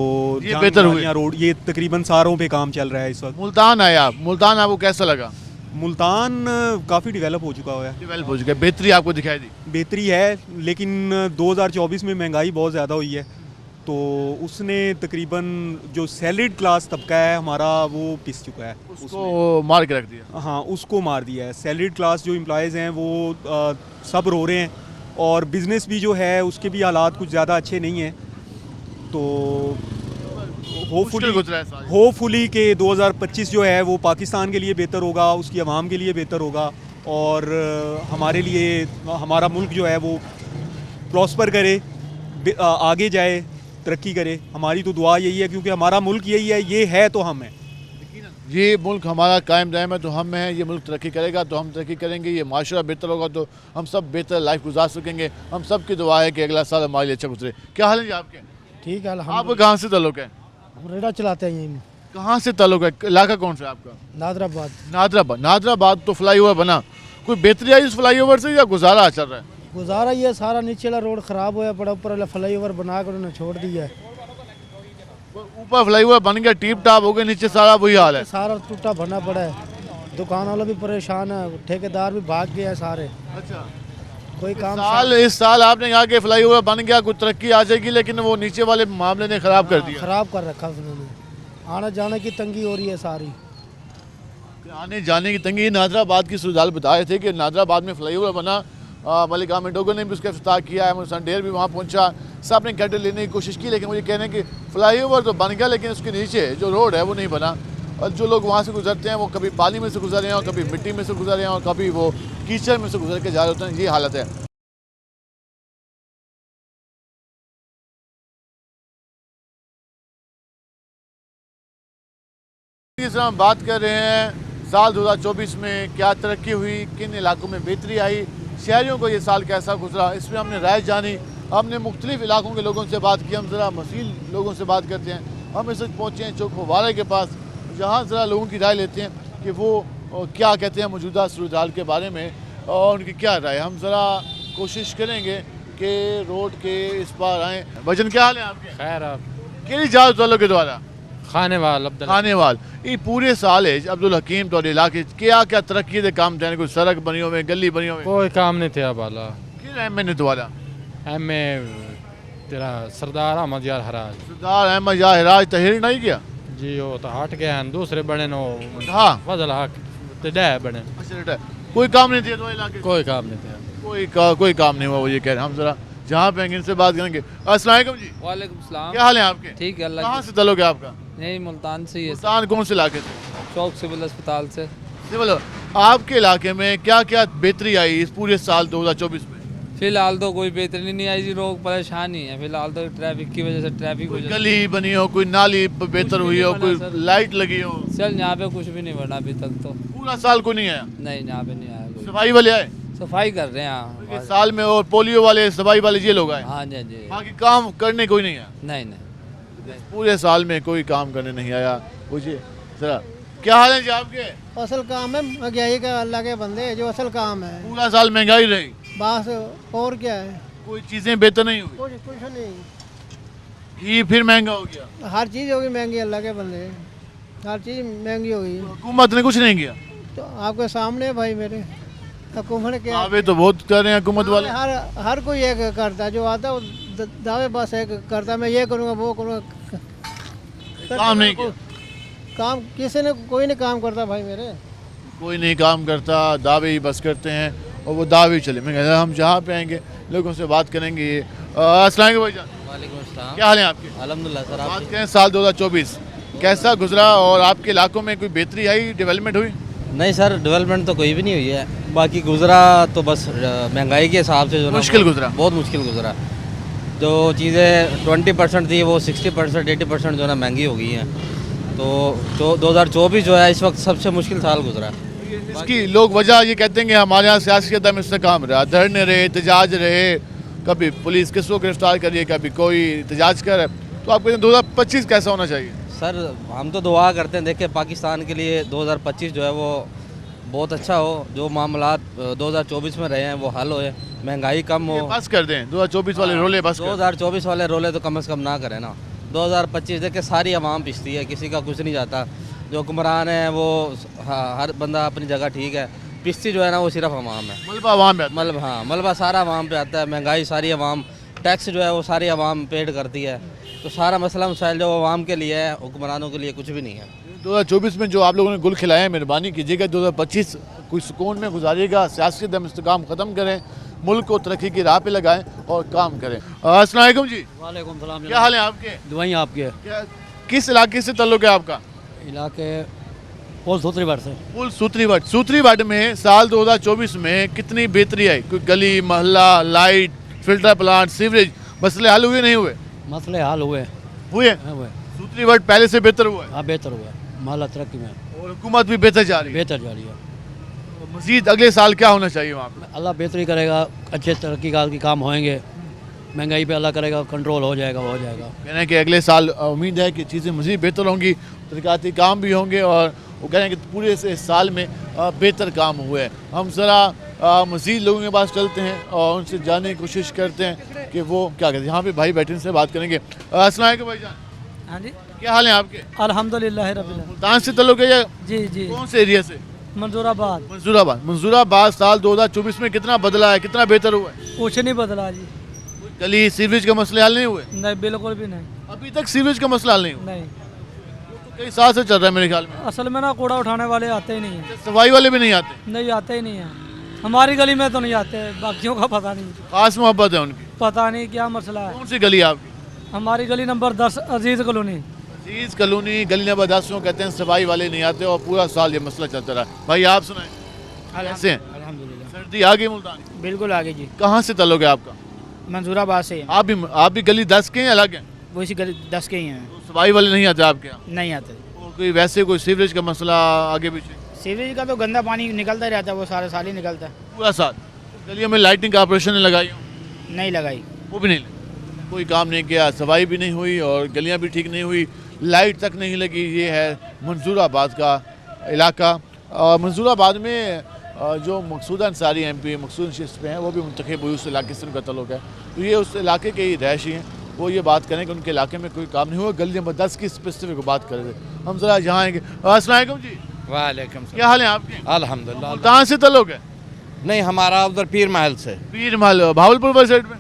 ये बेहतर हुए रोड, ये तकरीबन सारों पे काम चल रहा है इस वक्त। मुल्तान आया, मुल्तान आपको कैसा लगा? मुल्तान काफ़ी डेवलप हो चुका है। डेवलप हो चुका है, बेहतरी आपको दिखाई दी? बेहतरी है, लेकिन 2024 में महंगाई बहुत ज़्यादा हुई है, तो उसने तकरीबन जो सैलरीड क्लास तबका है हमारा, वो पिस चुका है, उसको मार के रख दिया। हाँ, उसको मार दिया है। सैलरीड क्लास जो एम्प्लॉयज़ हैं वो सब रो रहे हैं, और बिज़नेस भी जो है उसके भी हालात कुछ ज़्यादा अच्छे नहीं हैं। तो होपफुली के 2025 जो है वो पाकिस्तान के लिए बेहतर होगा, उसकी आवाम के लिए बेहतर होगा, और हमारे लिए, हमारा मुल्क जो है वो प्रॉस्पर करे, आगे जाए, तरक्की करे। हमारी तो दुआ यही है, क्योंकि हमारा मुल्क यही है, ये है तो हम हैं। ये मुल्क हमारा कायम दायम है तो हम हैं, ये मुल्क तरक्की करेगा तो हम तरक्की करेंगे, ये माशरा बेहतर होगा तो हम सब बेहतर लाइफ गुजार सकेंगे। हम सब की दुआ है कि अगला साल हमारे लिए अच्छा गुजरे। क्या हाल है जी आपके? ठीक है। आप कहाँ से ताल्लुक है? हम रेडा चलाते हैं यहीं। कहाँ से ताल्लुक है? इलाका कौन सा है आपका? नादराबाद। नादराबाद। नादराबाद तो फ्लाई ओवर बना, कोई बेहतरी आई उस फ्लाई ओवर से या गुजारा चल रहा है? गुजारा ये सारा नीचे वाला रोड ख़राब हुआ पड़ा, ऊपर वाला फ्लाई ओवर बना कर उन्होंने छोड़ दिया है। ऊपर फ्लाई ओवर बन गया, टीप टाप हो गया, नीचे सारा वही हाल है, सारा टूटा भरना पड़ा है। दुकान वाले भी परेशान है, ठेकेदार भी भाग गए हैं सारे। अच्छा, कोई काम इस साल आपने कहा कि फ्लाई ओवर बन गया, कुछ तरक्की आ जाएगी, लेकिन वो नीचे वाले मामले ने खराब कर दिया। खराब कर रखा उन्होंने, आने जाने की तंगी हो रही है सारी। आने जाने की तंगी। नादराबाद की सूरत हाल बताए थे कि नादराबाद में फ्लाई ओवर बना, मलिक आमिर डोगर ने भी उसका इफ्तिताह किया है, मुहसन डेर भी वहाँ पहुँचा, सब ने कैंडल लेने की कोशिश की, लेकिन मुझे कहना है कि फ्लाई ओवर तो बन गया, लेकिन उसके नीचे जो रोड है वो नहीं बना। और जो लोग वहाँ से गुजरते हैं वो कभी पानी में से गुजर रहे हैं, और कभी मिट्टी में से गुजर रहे हैं, और कभी वो कीचड़ में से गुजर के जा रहे होते हैं, ये हालत है। इस समय हम बात कर रहे हैं साल 2024 में क्या तरक्की हुई, किन इलाकों में बेहतरी आई, शहरियों को ये साल कैसा गुजरा, इसमें हमने राय जानी। हमने मुख्तलिफ इलाकों के लोगों से बात की। हम ज़रा मसीह लोगों से बात करते हैं। हम इस वक्त पहुँचे हैं चौक फव्वारा के पास, जहाँ ज़रा लोगों की राय लेते हैं कि वो क्या कहते हैं मौजूदा सूरत हाल के बारे में और उनकी क्या राय। हम ज़रा कोशिश करेंगे कि रोड के इस पार आएँ। भजन क्या हाल है आपके? खैर आप कि जात वालों के द्वारा खाने वाल खाने वाल ये पूरे साल है अब्दुल हकीम तो इलाके क्या क्या तरक्की के काम थे? कोई सड़क बनी हुए, गली बनी हुई, कोई काम नहीं थे अब वाला किन एम द्वारा? एम तेरा सरदार अहमद यार हराज सरदार अहमद यार हराज तहरीर नहीं किया जी, वो तो हट गए हैं, दूसरे बने नो हाँ फजल हक तो डे बने। अच्छा, कोई काम नहीं थे तो इलाके, कोई काम नहीं थे, कोई काम नहीं हुआ, वो ये कह रहे हैं। हम जरा जहाँ पे इनसे बात करेंगे। अस्सलाम वालेकुम जी। वालेकुम सलाम। क्या हाल है आपके? ठीक है अल्लाह। कहाँ से तल्लुक है आपका? यही मुल्तान से ही है। मुल्तान कौन से इलाके से? चौक सिविल अस्पताल से। सिविल। आपके इलाके में क्या क्या बेहतरी आई इस पूरे साल 2024 में? फिलहाल तो कोई बेहतरी नहीं आई जी, लोग परेशान ही है फिलहाल तो ट्रैफिक की वजह से। ट्रैफिक कोई गली बनी हो, कोई नाली बेहतर हुई हो, कोई लाइट लगी हो? चल यहाँ पे कुछ भी नहीं बना अभी तक तो। पूरा साल कोई नहीं आया? नहीं यहाँ पे नहीं आया कोई। सफाई वाले आए? सफाई कर रहे हैं यहाँ साल में, और पोलियो वाले, सफाई वाले ये लोग आए? हाँ जी जी। बाकी काम करने कोई नहीं आया? नहीं। पूरे साल में कोई काम करने नहीं आया। पूछिए जरा क्या हाल है जी आपके? असल काम है महंगाई का, अल्लाह के बंदे जो असल काम है। पूरा साल महंगाई रही, बस और क्या है, कोई चीजें बेहतर नहीं हुई, कुछ नहीं। ये फिर महंगा हो गया। हर चीज़ होगी महंगी, अल्लाह के बंदे हर चीज़ महंगी हो गई। हुकूमत ने कुछ नहीं किया? तो आपके सामने भाई मेरे हुकूमत ने क्या, दावे तो बहुत कर रहे हैं हुकूमत वाले। हर कोई एक करता है, जो आता है वो दावे बस एक करता है, मैं ये करूँगा वो करूँगा। काम नहीं किया, काम किसी ने कोई नहीं काम करता भाई मेरे। कोई नहीं काम करता, दावे ही बस करते हैं और वो दावे चले। मैं कहता हम जहाँ पे आएंगे लोगों से बात करेंगे। अस्सलाम वालेकुम भाईजान। वालेकुम अस्सलाम। क्या हाल है आपके? अल्हम्दुलिल्लाह सर। आप बात करें साल 2024 कैसा गुजरा और आपके इलाकों में कोई बेहतरी आई, डेवलपमेंट हुई? नहीं सर, डेवलपमेंट तो कोई भी नहीं हुई है, बाकी गुजरा तो बस महंगाई के हिसाब से जो मुश्किल गुजरा, बहुत मुश्किल गुजरा। जो चीज़ें 20% थी वो 60% 80% जो ना महंगी हो गई हैं। तो 2024 जो है इस वक्त सबसे मुश्किल साल गुजरा। इसकी लोग वजह ये कहते हैं कि हमारे यहाँ सियासी अदम इस्तेकाम रहा, धरने रहे, एहतजाज रहे, कभी पुलिस किसको गिरफ्तार करिए, कभी कोई एहतजाज कर। तो आप कहते हैं 2025 कैसा होना चाहिए? सर हम तो दुआ करते हैं, देखिए पाकिस्तान के लिए 2025 जो है वो बहुत अच्छा हो, जो मामलात 2024 में रहे हैं वो हल होए, महंगाई कम हो। बस कर दें 2024 वाले रोले, बस 2024 वाले रोले तो कम से कम ना करें ना। 2025 देखिए सारी आवाम पिसती है, किसी का कुछ नहीं जाता। जो हुक्मरान है वो हर बंदा अपनी जगह ठीक है, पिसती जो है ना वो सिर्फ आवाम है। मलबा आवाम पे, मलबा सारा आवाम पे आता है। महंगाई सारी आवाम, टैक्स जो है वो सारी आवाम पेड करती है। तो सारा मसला मसाइल जो आवाम के लिए है, हुक्मरानों के लिए कुछ भी नहीं है। 2024 में जो आप लोगों ने गुल खिलाया है, मेहरबानी कीजिएगा 2025 कोई सुकून में गुजारिएगा, सियासी दम इस्तेकाम ख़त्म करें, मुल्क को तरक्की की राह पे लगाएं और काम करें। अस्सलाम वालेकुम जी। वालेकुम सलाम। क्या हाल है आपके? दुआएं आपके। किस इलाके से ताल्लुक है आपका? इलाके पुल सूत्रीवाड़ से। पुल सूत्रीवाड़। सूत्रीवाड़ में साल 2024 में कितनी बेहतरी आई? कोई गली मोहल्ला, लाइट, फिल्टर प्लांट, सीवरेज, मसले हल हुए नहीं हुए? मसले हल हुए। सूत्रीवाड़ पहले से बेहतर हुआ है? हाँ बेहतर हुआ, मोहल्ला तरक्की में, और हुकूमत भी बेहतर जा रही है? बेहतर जा रही है। मजीद अगले साल क्या होना चाहिए वहाँ पे? अल्लाह बेहतरी करेगा, अच्छे तरक्की के काम होएंगे, महंगाई पे अल्लाह करेगा कंट्रोल हो जाएगा। कहना है कि अगले साल उम्मीद है कि चीज़ें मज़ीद बेहतर होंगी, तरक्याती काम भी होंगे और वो कह रहे हैं कि पूरे इस साल में बेहतर काम हुए हैं। हम ज़रा मज़ीद लोगों के पास चलते हैं और उनसे जानने की कोशिश करते हैं कि वो क्या कहते हैं। यहाँ पे भाई बैठे उनसे बात करेंगे। अस्सलाम वालेकुम भाईजान। हाँ जी, क्या हाल है आपके? अल्हम्दुलिल्लाह रब्बिल आलमीन। मुल्तान से तल्लुक है या? जी। कौन से एरिया से? मंजूराबाद। मंजूराबाद साल 2024 में कितना बदला है, कितना बेहतर हुआ है? कुछ नहीं बदला जी। गली सीवरेज का मसले हल नहीं हुए? नहीं, बिल्कुल भी नहीं। अभी तक सीवरेज का मसला हल नहीं हुआ? नहीं, कई साल से चल रहा है मेरे ख्याल में। असल में ना कूड़ा उठाने वाले आते ही नहीं है। सफाई वाले भी नहीं आते? नहीं आते ही नहीं है, हमारी गली में तो नहीं आते, बाकियों का पता नहीं। खास मोहब्बत है उनकी? पता नहीं क्या मसला है। कौन सी गली है आपकी? हमारी गली नंबर 10 अजीज कॉलोनी। अजीज कॉलोनी गली नंबर 10 में कहते हैं सफाई वाले नहीं आते और पूरा साल ये मसला चलता रहा। भाई आप सुनाए कैसे हैं? अल्हम्दुलिल्लाह। सर्दी आ गई मुल्तान? बिल्कुल आगे जी। कहाँ से ताल्लुक है आपका? मंसूराबाद से हैं। आप भी गली 10 के हैं अलग हैं? वो इसी 10 के ही हैं। तो सफाई वाले नहीं आते आपके यहाँ? नहीं आते। और कोई वैसे कोई सीवरेज का मसला आगे पीछे? सीवरेज का तो गंदा पानी निकलता ही रहता है, वो सारे साल ही निकलता है। पूरा साल? गलियों में लाइटिंग कारपोरेशन ने लगाई हो? नहीं लगाई। वो भी नहीं लगी, कोई काम नहीं किया, सफाई भी नहीं हुई और गलियां भी ठीक नहीं हुई, लाइट तक नहीं लगी। ये है मंसूराबाद का इलाका। मंसूराबाद में जो मकसूद अंसारी MP मकसूद नशिस्त पे हैं वो भी मुंतखब हुई उस इलाके से उनका तल्लुक है। तो ये उस इलाके के ही रहायशी हैं, वो ये बात करें कि उनके इलाके में कोई काम नहीं हुआ। गली नंबर 10 की स्पेसिफिक बात कर रहे थे हम, ज़रा यहाँ आएंगे। अस्सलाम वालेकुम जी। वालेकुम सलाम। क्या हाल है आपके? अल्हम्दुलिल्लाह। कहाँ से तल्लुक है? नहीं, हमारा उधर पीर महल से। पीर महल भावलपुर वाली साइड में?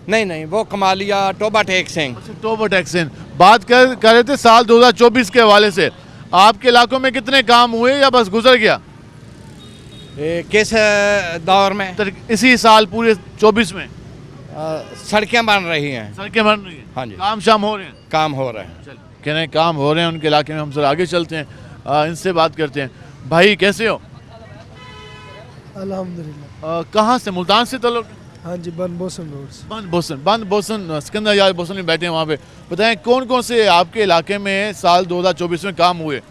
नहीं, वो कमालिया टोबा टेक सिंह। टोबा टेक सिंह। बात कर रहे थे साल 2024 के हवाले से, आपके इलाकों में कितने काम हुए या बस गुजर गया? किस दौर में? इसी साल पूरे 24 में सड़कें बन रही हैं। सड़कें बन रही हैं? हाँ जी। काम शाम हो रहे हैं? काम हो रहे हैं। कह रहे हैं काम हो रहे हैं उनके इलाके में। हम सर आगे चलते हैं, इनसे बात करते हैं। भाई कैसे हो? अल्हम्दुलिल्लाह। कहाँ से? मुल्तान से ताल्लुक? हाँ जी, बन बोसन रोड से। बंद बोसन सिकंदर यार बोसन में बैठे हैं वहाँ पे। बताएं कौन कौन से आपके इलाके में साल 2024 में काम हुए?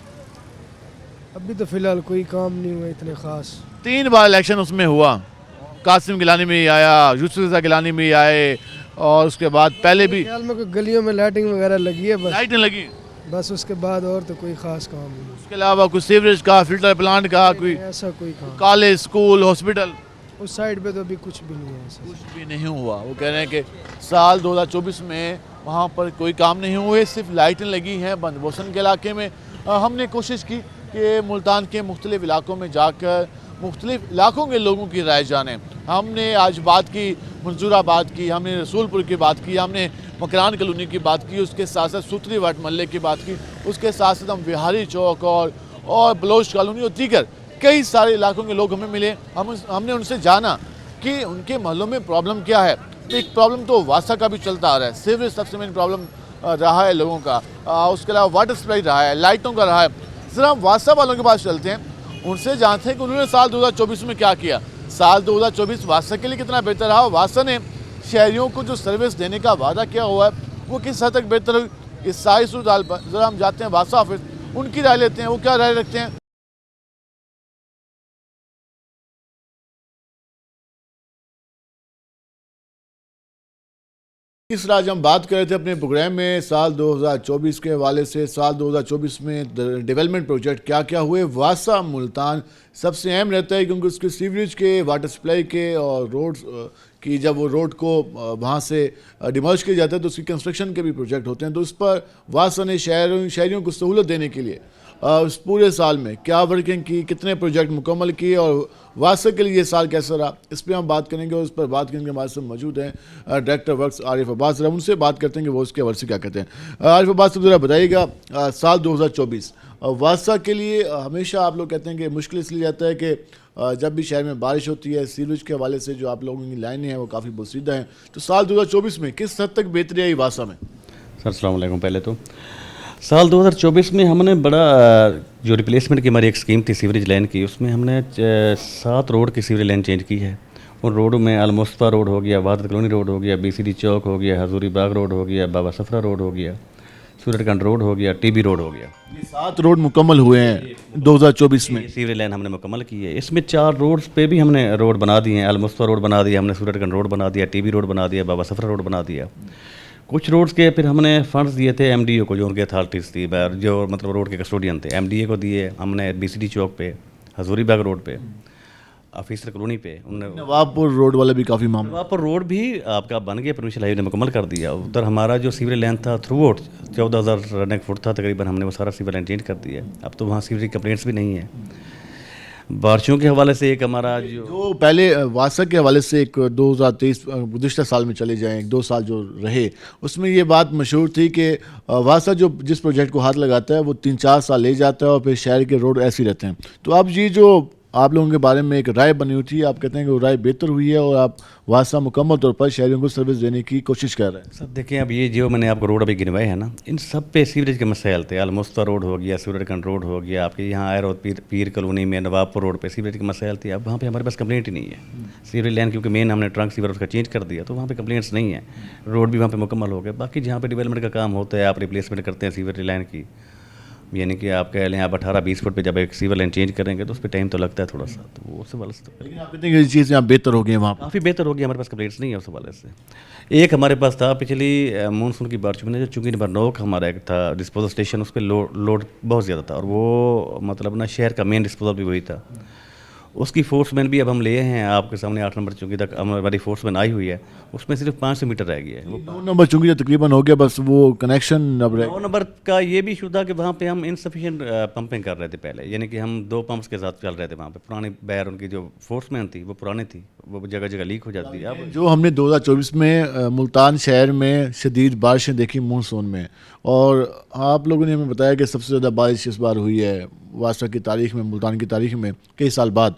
अभी तो फिलहाल कोई काम नहीं हुआ इतने खास। 3 बार इलेक्शन उसमें हुआ, कासिम गिलानी में ही आया, यूसुफ रज़ा गिलानी में ही आए, और उसके बाद पहले भी ख्याल में कोई गलियों में लाइटिंग वगैरह लगी है, बस लाइटें लगी, बस उसके बाद और तो कोई खास काम नहीं। उसके अलावा कोई सीवरेज का, फिल्टर प्लांट का, कोई ऐसा कोई काम कॉलेज, स्कूल, हॉस्पिटल उस साइड पे तो अभी कुछ भी नहीं है। ऐसा कुछ भी नहीं हुआ। वो कह रहे हैं कि साल 2024 में वहाँ पर कोई काम नहीं हुए, सिर्फ लाइटें लगी हैं बंद बोसन के इलाके में। हमने कोशिश की कि मुल्तान के मुख्तलिफ इलाकों में जाकर मुख्तलिफ इलाकों के लोगों की राय जानें। हमने आज बात की मंसूराबाद की, हमने रसूलपुर की बात की, हमने मकरान कॉलोनी की बात की, उसके साथ साथ सूत्री वाट महल्ले की बात की, उसके साथ साथ हम बिहारी चौक और बलोच कॉलोनी और दीगर कई सारे इलाकों के लोग हमें मिले। हमने उनसे जाना कि उनके महलों में प्रॉब्लम क्या है। एक प्रॉब्लम तो वासा का भी चलता आ रहा है, सीवरेज सबसे मेन प्रॉब्लम रहा है लोगों का, उसके अलावा वाटर सप्लाई रहा है, लाइटों का रहा है। ज़रा हम वासा वालों के पास चलते हैं, उनसे जानते हैं कि उन्होंने साल 2024 में क्या किया। साल 2024 वासा के लिए कितना बेहतर रहा, वासा ने शहरियों को जो सर्विस देने का वादा किया हुआ है वो किस हद तक बेहतर हुई, इस सारी सूरत पर ज़रा हम जाते हैं वासा ऑफिस, उनकी राय लेते हैं, वो क्या राय रखते हैं। इस आज हम बात कर रहे थे अपने प्रोग्राम में साल 2024 के हवाले से। साल 2024 में डेवलपमेंट प्रोजेक्ट क्या क्या हुए। वासा मुल्तान सबसे अहम रहता है क्योंकि उसके सीवरेज के, वाटर सप्लाई के और रोड्स की, जब वो रोड को वहाँ से डिमोलिश किया जाता है तो उसकी कंस्ट्रक्शन के भी प्रोजेक्ट होते हैं। तो उस पर वासा ने शहरियों को सहूलत देने के लिए उस पूरे साल में क्या वर्किंग की, कितने प्रोजेक्ट मुकम्मल किए और वासा के लिए ये साल कैसा रहा, इस पर हम बात करेंगे। और उस पर बात करने के हमारे साथ मौजूद हैं डायरेक्टर वर्क्स आरिफ अब्बास। उनसे बात करते हैं कि वो उसके हवाले से क्या कहते हैं। आरिफ अब्बास साहब ज़रा बताइएगा, साल 2024 वासा के लिए हमेशा आप लोग कहते हैं कि मुश्किल इसलिए जाता है कि जब भी शहर में बारिश होती है, सीवरेज के हवाले से जो आप लोगों की लाइनें हैं वो काफ़ी बोसीदा हैं। तो साल 2024 में किस हद तक बेहतरी आई वासा में? सर अस्सलाम वालेकुम। पहले तो साल 2024 में हमने बड़ा जो रिप्लेसमेंट की हमारी एक स्कीम थी सीवरेज लाइन की, उसमें हमने 7 रोड की सीवरेज लाइन चेंज की है। उन रोडों में अलमुस्तफा रोड हो गया, वादत कॉलोनी रोड हो गया, BCD चौक हो गया, हजूरी बाग रोड हो गया, बाबा सफरा रोड हो गया, सूरतगंज रोड हो गया, TB रोड हो गया। ये 7 रोड मुकम्मल हुए हैं 2024 में। सीवरेज लाइन हमने मुकम्मल की है। इसमें 4 रोड्स पे भी हमने रोड बना दिए हैं। अलमुस्तफा रोड बना दिया हमने, सूरतगंज रोड बना दिया, TB रोड बना दिया, बाबा सफरा रोड बना दिया। कुछ रोड्स के फिर हमने फंड्स दिए थे MDA को, जो उनके अथॉरिटीज़ थी, जो मतलब रोड के कस्टोडियन थे, MDA को दिए हमने। BCD चौक पे, हजूरी बाग रोड पे, ऑफिसर कॉलोनी पे, उन्होंने नवाबपुर रोड वाला भी काफ़ी मामला, नवाबपुर रोड भी आपका बन गया, प्रोविंशियल हाईवे ने मुकम्मल कर दिया। उधर हमारा जो सीवरेज लाइन था थ्रू आउट 14,000 रनक फुट था तकरीबन, हमने वो सारा सीवरेज लाइन चेंज कर दिया। अब तो वहाँ सीवरेज कंप्लेंट्स भी नहीं है। बारिशों के हवाले से एक हमारा जो पहले वासा के हवाले से एक 2023 गुज़िश्ता साल में चले जाएँ, 1-2 साल जो रहे, उसमें ये बात मशहूर थी कि वासा जो जिस प्रोजेक्ट को हाथ लगाता है वो 3-4 साल ले जाता है और फिर शहर के रोड ऐसे ही रहते हैं। तो अब ये जो आप लोगों के बारे में एक राय बनी हुई थी, आप कहते हैं कि वो राय बेहतर हुई है और आप वासा मुकम्मल तौर पर शहरियों को सर्विस देने की कोशिश कर रहे हैं। सब देखें, अब ये जो मैंने आपको रोड अभी गिनवाए हैं ना, इन सब पे सीवरेज के मसाइल थे। अलमुस्ता रोड हो गया, सूरजगंज रोड हो गया, आपके यहाँ आए रोड पीर कॉलोनी में नवाबपुर रोड पे सीवरेज के मसाइल थे। अब वहाँ पे हमारे पास कंप्लेंट ही नहीं है। सीवरेज लाइन क्योंकि मेन हमने ट्रंक सीवर उसका चेंज कर दिया, तो वहाँ पे कंप्लेंट्स नहीं है। रोड भी वहाँ पे मुकम्मल हो गए। बाकी जहाँ पे डेवलपमेंट का काम होता है, आप रिप्लेसमेंट करते हैं सीवरेज लाइन की, यानी कि आप कह लें आप 18-20 फुट पे जब एक सीवर लाइन चेंज करेंगे तो उस पर टाइम तो लगता है थोड़ा सा, तो वो उस वाले से लेकिन आप कहते हैं कि ये चीज़ यहाँ बेहतर हो गई है, वहाँ काफ़ी बेहतर हो गया। हमारे पास कंप्लेंट्स नहीं है उस वाले से। एक हमारे पास था पिछली मानसून की बारिश में जो चूंकि नंबर 9 का हमारा एक था डिस्पोजल स्टेशन, उस पर लोड बहुत ज़्यादा था और वो मतलब ना शहर का मेन डिस्पोजल भी वही था। उसकी फोर्समैन भी अब हम लिए हैं आपके सामने 8 नंबर चूंकि तक हमारी फोर्समैन आई हुई है, उसमें सिर्फ 500 मीटर रह गया है। वो 9 नंबर चूंकि तकरीबन हो गया, बस वो कनेक्शन अब 9 नंबर का ये भी इशू था कि वहाँ पे हम इनसफिशिएंट पंपिंग कर रहे थे पहले, यानी कि हम 2 पंप्स के साथ चल रहे थे वहाँ पे। पुरानी बैर उनकी जो फोर्समैन थी वो पुरानी थी, वो जगह जगह लीक हो जाती है। अब जो हमने 2024 में मुल्तान शहर में शदीद बारिशें देखी मानसून में, और आप लोगों ने हमें बताया कि सबसे ज़्यादा बारिश इस बार हुई है वासा की तारीख में, मुल्तान की तारीख में कई साल बाद।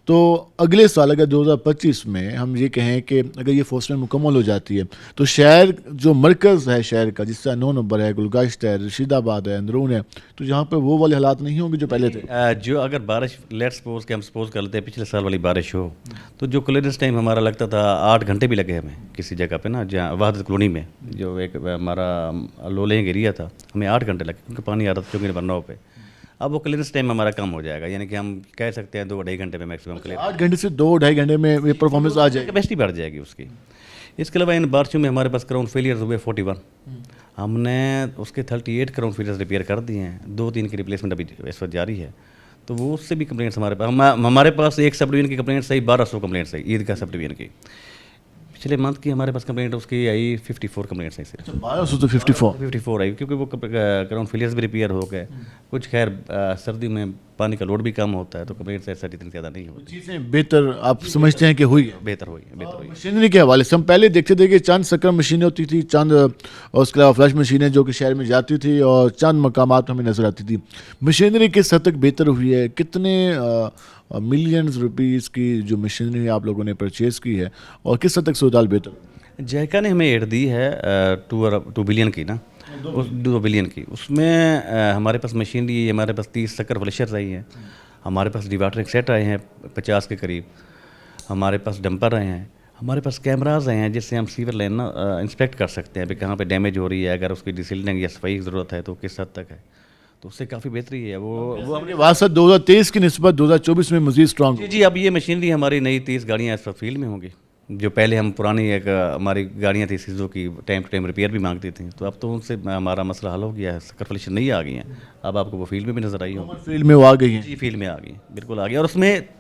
तो अगले साल अगर 2025 में हम ये कहें कि अगर ये फोर्समैन मुकम्मल हो जाती है तो शहर जो मरकज़ है शहर का, जिसका 9 नंबर है, गुलगश्त है, रशीदाबाद है, अंदरून है, तो यहाँ पर वो वाले हालात नहीं होंगे जो पहले थे। जो अगर बारिश लेट्स सपोज कि हम सपोज कर लेते हैं पिछले साल वाली बारिश हो, तो जो क्लियरेंस टाइम हमारा लगता था 8 घंटे भी लगे हमें किसी जगह पे ना, जहाँ वहादत कॉलोनी में जो एक हमारा लोलेंग एरिया था, हमें 8 घंटे लगे क्योंकि पानी आ रहा था चौकी नंबर 9 पे। अब वो क्लियरेंस टाइम हमारा कम हो जाएगा, यानी कि हम कह सकते हैं 2-2.5 घंटे में मैक्सिमम क्लियर। 8 घंटे से 2-2.5 घंटे में ये परफॉर्मेंस आ जाएगी, कैपेसिटी बढ़ जाएगी उसकी। इसके अलावा इन बारिशों में हमारे पास क्राउन फेलियर्स हुए 41, हमने उसके 38 क्राउन फेलियर्स रिपेयर कर दिए हैं, 2-3 की रिप्लेसमेंट अभी इस वक्त जारी है। तो वो उससे भी कंप्लेंट्स हमारे पास एक सब डिवीजन की कंप्लेंट्स आई 1200 कंप्लेंट्स आई ईद का सब डिवीजन की। पिछले मंथ की हमारे पास कंप्लेंट उसकी आई 54 कंप्लेंट्स आई सिर्फ। 1200 तो 54 आई क्योंकि वो ग्राउंड फेलियर्स भी रिपेयर हो गए कुछ। खैर सर्दी में पानी का लोड भी कम होता है तो कंप्लेंट्स ऐसा इतनी ज़्यादा नहीं होती। चीज़ें बेहतर आप समझते हैं कि हुई है? बेहतर हुई है। मशीनरी के हवाले से हम पहले देखते थे कि चंद सकम मशीनें होती थी, चंद और उसके अलावा फ्लश मशीनें जो कि शहर में जाती थी और चंद मकामात हमें नज़र आती थी। मशीनरी किस हद तक बेहतर हुई है? कितने मिलियंस रुपीज़ की जो मशीनरी आप लोगों ने परचेज़ की है और किस हद तक सूरत बेहतर? जायका ने हमें एड दी है 2 बिलियन की ना, 2 बिलियन की। उसमें हमारे पास मशीनरी, हमारे पास 30 सक्कर फ्लशर्स आई हैं, हमारे पास डिवाटरिंग सेट आए हैं 50 के करीब, हमारे पास डंपर आए हैं, हमारे पास कैमराज आए हैं जिससे हम सीवर लाइन ना इंस्पेक्ट कर सकते हैं कि कहाँ पे डैमेज हो रही है, अगर उसकी डिसिल्डिंग या सफाई की ज़रूरत है तो किस हद तक है, तो उससे काफ़ी बेहतरी है। वो अपने वास्ते 2023 की निस्बत 2024 में मज़ीद स्ट्रॉन्ग। जी, अब ये मशीनरी हमारी नई 30 गाड़ियाँ इस वक्त फील्ड में होंगी। जो पहले हम पुरानी एक हमारी गाड़ियाँ थी सीजो की, टाइम टू टाइम रिपेयर भी मांगती थी, तो अब तो उनसे हमारा मसला हल हो गया है। सक्कर फ्लशर नहीं आ गई हैं, अब आपको वो फील्ड में भी नज़र आई हो। फील्ड में वो आ गई हैं? जी, फील्ड में आ गई, बिल्कुल आ गई। और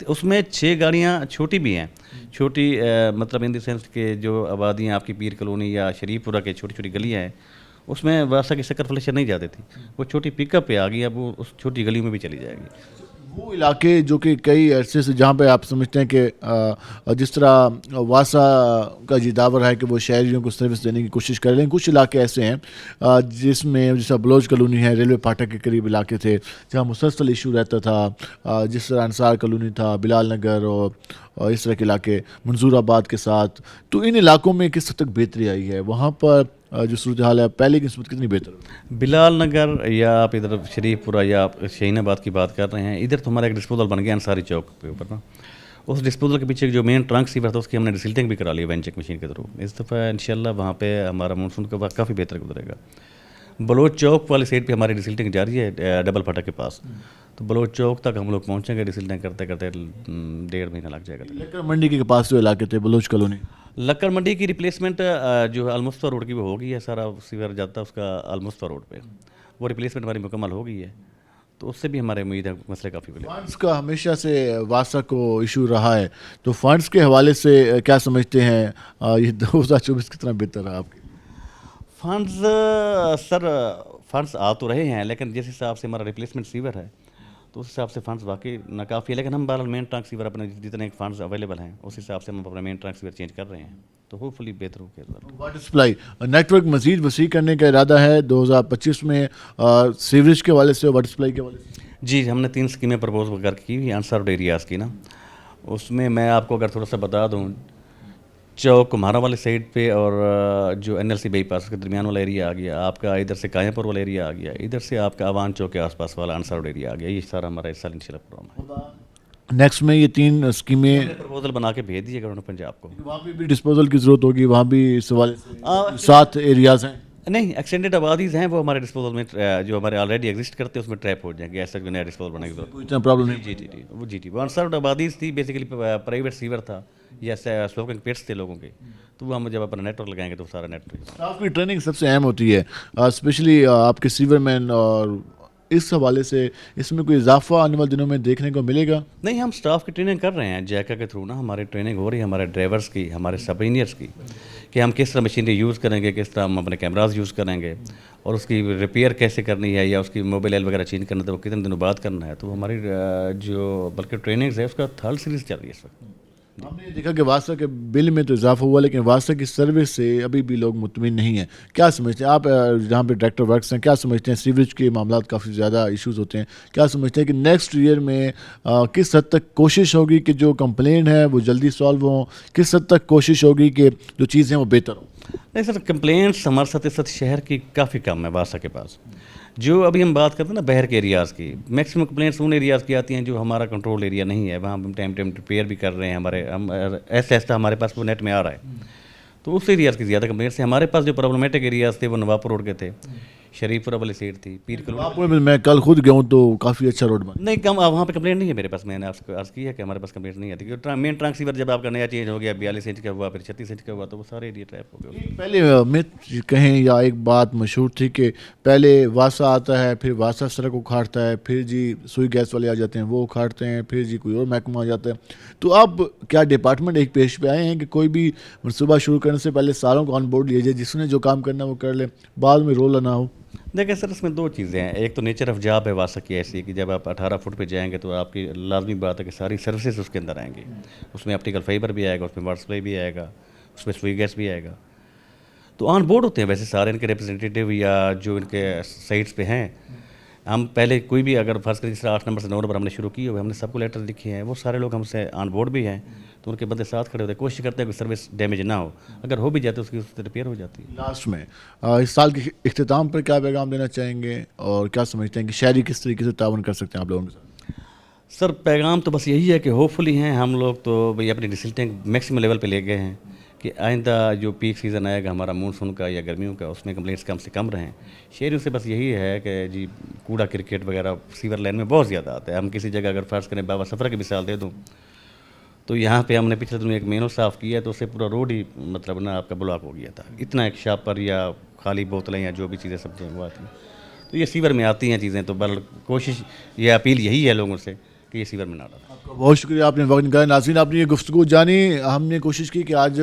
उसमें 6 गाड़ियाँ छोटी भी हैं, छोटी मतलब इन द सेंस के जो आबादियाँ आपकी पीर कॉलोनी या शरीफपुरा के छोटी छोटी गलियाँ हैं, उसमें वासा की सक्कर फ्लशर नहीं जाती थी, वो छोटी पिकअप पे आ गई, अब वो उस छोटी गली में भी चली जाएगी। वो इलाके जो कि कई अरसे से जहाँ पे आप समझते हैं कि जिस तरह वासा का जी दावर है कि वो शहरियों को सर्विस देने की कोशिश कर रहे हैं, कुछ इलाके ऐसे हैं जिसमें जैसा बलोच कॉलोनी है, रेलवे फाटक के करीब इलाके थे जहाँ मुसलसल इशू रहता था, जिस तरह अंसार कॉलोनी था, बिलाल नगर और इस तरह के इलाके मंजूराबाद के साथ। तो इन इलाकों में किस हद तक बेहतरी आई है? वहाँ पर जो सूरत हाल है पहले की निस्बत कितनी बेहतर? बिलाल नगर या आप इधर शरीफपुरा या आप शाहीनाबाद की बात कर रहे हैं, इधर तो हमारा एक डिस्पोजल बन गया अंसारी चौक के ऊपर ना, उस डिस्पोजल के पीछे जो मेन ट्रंक सीवर था उसकी हमने डिसिल्टिंग भी करा ली वेंचेक मशीन के थ्रू। इस दफ़ा इंशाल्लाह वहाँ पे हमारा मानसून का वक्त काफ़ी बेहतर गुजरेगा। बलोच चौक वाली साइड पे हमारी डिसिल्टिंग जारी है डबल फाटक के पास, तो बलोच चौक तक हम लोग पहुँचेंगे डिसिल्टिंग करते करते 1.5 महीना लग जाएगा। लक्कर मंडी के पास जो इलाके थे बलोच कॉलोनी, लक्कर मंडी की रिप्लेसमेंट जो अलमुस्तफा रोड की वो हो गई है, सारा सीवर जाता है उसका अलमुस्तफा रोड पे, वो रिप्लेसमेंट हमारी मुकम्मल हो गई है, तो उससे भी हमारे उम्मीद है मसले काफ़ी बड़े। फंड्स का हमेशा से वासा को इशू रहा है, तो फंड्स के हवाले से क्या समझते हैं ये 2024 कितना बेहतर रहा आपके? फंड्स आ तो रहे हैं, लेकिन जिस हिसाब से हमारा रिप्लेसमेंट सीवर है तो उस हिसाब से फंड्स वाकई नाकाफ़ी है, लेकिन हम बहरहाल मेन ट्रंक सीवर अपने जितने फंड्स अवेलेबल हैं उस हिसाब से हम अपना मेन ट्रंक सीवर चेंज कर रहे हैं, तो होपफुली बेहतर हो गया। वाटर सप्लाई नेटवर्क मज़ीद वसी करने का इरादा है 2025 में सीवरेज के हवाले से, वाटर सप्लाई के हवाले से? जी, हमने 3 स्कीमें प्रपोज कर की हुई अनसर्व्ड एरियाज़ की ना। उसमें मैं आपको अगर थोड़ा सा बता दूं, चौक कुम्हारा वाले साइड पे और जो NLC बाईपास के दरमियान वाला एरिया आ गया आपका, इधर से कायापुर वाला एरिया आ गया, इधर से आपका अवान चौक के आसपास वाला अनसर्व्ड एरिया आ गया। ये सारा हमारा इस साल इंशाल्लाह प्रोग्राम है। नेक्स्ट में ये 3 स्कीमें प्रपोजल बना के भेज दिए गवर्नमेंट पंजाब को। वहाँ पे भी डिस्पोजल की ज़रूरत होगी, वहाँ भी इस हवाले से 7 एरियाज़ हैं। नहीं, एक्सटेंडेड आबादीज़ हैं, वो हमारे डिस्पोजल में जो हमारे ऑलरेडी एग्जिस्ट करते हैं उसमें ट्रैप हो जाएंगे। ऐसा कोई नया डिस्पोजल बनेगा तो इतना प्रॉब्लम नहीं। जी वो अनसर्व्ड आबादीज़ थी, बेसिकली प्राइवेट सीवर था या स्लोकिंग पेट्स थे लोगों के, तो वो हम जब अपना नेटवर्क लगाएंगे तो सारा नेटवर्क। स्टाफ की ट्रेनिंग सबसे अहम होती है, स्पेशली आपके सीवरमैन, और इस हवाले से इसमें कोई इजाफा आने वाले दिनों में देखने को मिलेगा? नहीं, हम स्टाफ की ट्रेनिंग कर रहे हैं जैका के थ्रू ना, हमारी ट्रेनिंग हो रही है हमारे ड्राइवर्स की, हमारे सब इंजीनियर्स की, कि हम किस तरह मशीनरी यूज़ करेंगे, किस तरह हम अपने कैमराज यूज़ करेंगे और उसकी रिपेयर कैसे करनी है या उसकी मोबाइल एल वगैरह चेंज करना है तो वो कितने दिनों बाद करना है। तो हमारी जो बल्कि ट्रेनिंग्स है उसका 3rd सीरीज़ चल रही है इस वक्त। हमने देखा कि वास्ता के बिल में तो इजाफा हुआ, लेकिन वास्ता की सर्विस से अभी भी लोग मुतमिन नहीं हैं। क्या समझते हैं आप, जहाँ पे डायरेक्टर वर्क्स हैं, क्या समझते हैं सीवरेज के मामला काफ़ी ज़्यादा इश्यूज़ होते हैं, क्या समझते हैं कि नेक्स्ट ईयर में किस हद तक कोशिश होगी कि जो कंप्लेंट है वो जल्दी सॉल्व हों, किस हद तक कोशिश होगी कि जो चीज़ें वो बेहतर हों? नहीं सर, कंप्लेंट्स हमारे साथ इस वक्त शहर की काफ़ी कम है वास्ता के पास। जो अभी हम बात करते हैं ना बहर के एरियाज़ की, मैक्सिमम कंप्लेंट्स उन एरियाज़ की आती हैं जो हमारा कंट्रोल एरिया नहीं है, वहाँ हम टाइम रिपेयर भी कर रहे हैं, हम ऐसा हमारे पास वो नेट में आ रहा है, तो उस एरियाज़ की ज़्यादा कंप्लेंट्स हैं। हमारे पास जो प्रॉब्लमेटिक एरियाज़ थे वो नवाबपुर रोड के थे, शरीफपुरा वाली साइड थी, पीर नवाबपुर में मैं कल खुद गया हूँ तो काफ़ी अच्छा रोड बना। नहीं, कम वहाँ पे कंप्लेंट नहीं है मेरे पास, मैंने आपको अर्ज़ की है कि हमारे पास कंप्लेंट नहीं आती, क्योंकि मेन ट्रांसीवर जब आपका नया चेंज हो गया 42 इंच का हुआ, फिर 36 इंच का हुआ, तो वो सारे एरिया ट्रैप हो गए। पहले मिथ कहें या एक बात मशहूर थी कि पहले वासा आता है, फिर वासा सड़क उखाड़ता है, फिर जी सुई गैस वाले आ जाते हैं वो उखाड़ते हैं, फिर जी कोई और महकमा आ जाता है। तो अब क्या डिपार्टमेंट एक पेश पे आए हैं कि कोई भी मनसूबा शुरू करने से पहले सारों को ऑन बोर्ड लिया जाए, जिसने जो काम करना वो कर ले, बाद में रोल ना हो? देखिए सर, इसमें 2 चीज़ें हैं। एक तो नेचर ऑफ जॉब है वासा की ऐसी है कि जब आप 18 फुट पे जाएंगे तो आपकी लाजमी बात है कि सारी सर्विसेज उसके अंदर आएंगी। उसमें ऑप्टिकल फाइबर भी आएगा, उसमें वाटर सप्लाई भी आएगा, उसमें सुई गैस भी आएगा। तो ऑन बोर्ड होते हैं वैसे सारे इनके रिप्रेजेंटेटिव या जो इनके साइट्स पे हैं। हम पहले कोई भी अगर फर्स्ट करें, 8 नंबर से 9 नंबर हमने शुरू किए हुए, हमने सबको लेटर लिखे हैं, वो सारे लोग हमसे ऑन बोर्ड भी हैं, तो उनके बंदे साथ खड़े होते हैं, कोशिश करते हैं कि सर्विस डैमेज ना हो, अगर हो भी जाए तो उसकी उससे रिपेयर हो जाती है। लास्ट में इस साल के इख्तिताम पर क्या पैगाम देना चाहेंगे और क्या समझते हैं कि शहरी किस तरीके से तावन कर सकते हैं आप लोगों के साथ? सर पैगाम तो बस यही है कि होपफुली हैं हम लोग तो भाई अपनी डिसिल्टिंग मैक्सिमम लेवल पे ले गए हैं कि आइंदा जो पीक सीज़न आएगा हमारा मानसून का या गर्मियों का, उसमें कंप्लेंट्स कम से कम रहें। शहरियों से बस यही है कि जी कूड़ा क्रिकेट वगैरह सीवर लाइन में बहुत ज़्यादा आता है। हम किसी जगह अगर फ़र्ज़ करें बाबा सफरा की मिसाल दे दूँ तो यहाँ पे हमने पिछले दिनों एक मेनू साफ़ किया तो उससे पूरा रोड ही मतलब ना आपका ब्लॉक हो गया था। इतना एक शापर या खाली बोतलें या जो भी चीज़ें सब्जियाँ वो आती हैं तो ये सीवर में आती हैं चीज़ें, तो बल कोशिश ये अपील यही है लोगों से कि ये सीवर में ना डालें। आपका बहुत शुक्रिया, आपने वक्त निकाला। नाज़रीन, आपने ये गुफ्तगू जानी। हमने कोशिश की कि आज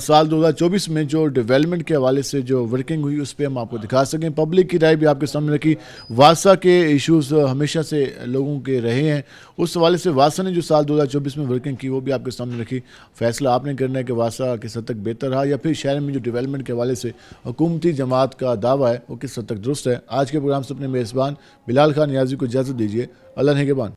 साल 2024 में जो डेवलपमेंट के हवाले से जो वर्किंग हुई उस पर हम आपको दिखा सकें। पब्लिक की राय भी आपके सामने रखी। वासा के इश्यूज़ हमेशा से लोगों के रहे हैं, उस हवाले से वासा ने जो साल 2024 में वर्किंग की वो भी आपके सामने रखी। फैसला आपने करना है कि वासा किस हद तक बेहतर रहा या फिर शहर में जो डेवलपमेंट के हवाले से हुकूमती जमात का दावा है वो किस हद तक दुरुस्त है। आज के प्रोग्राम से अपने मेज़बान बिलाल खान नियाज़ी को इजाज़त दीजिए। अल्लाह ने के बान।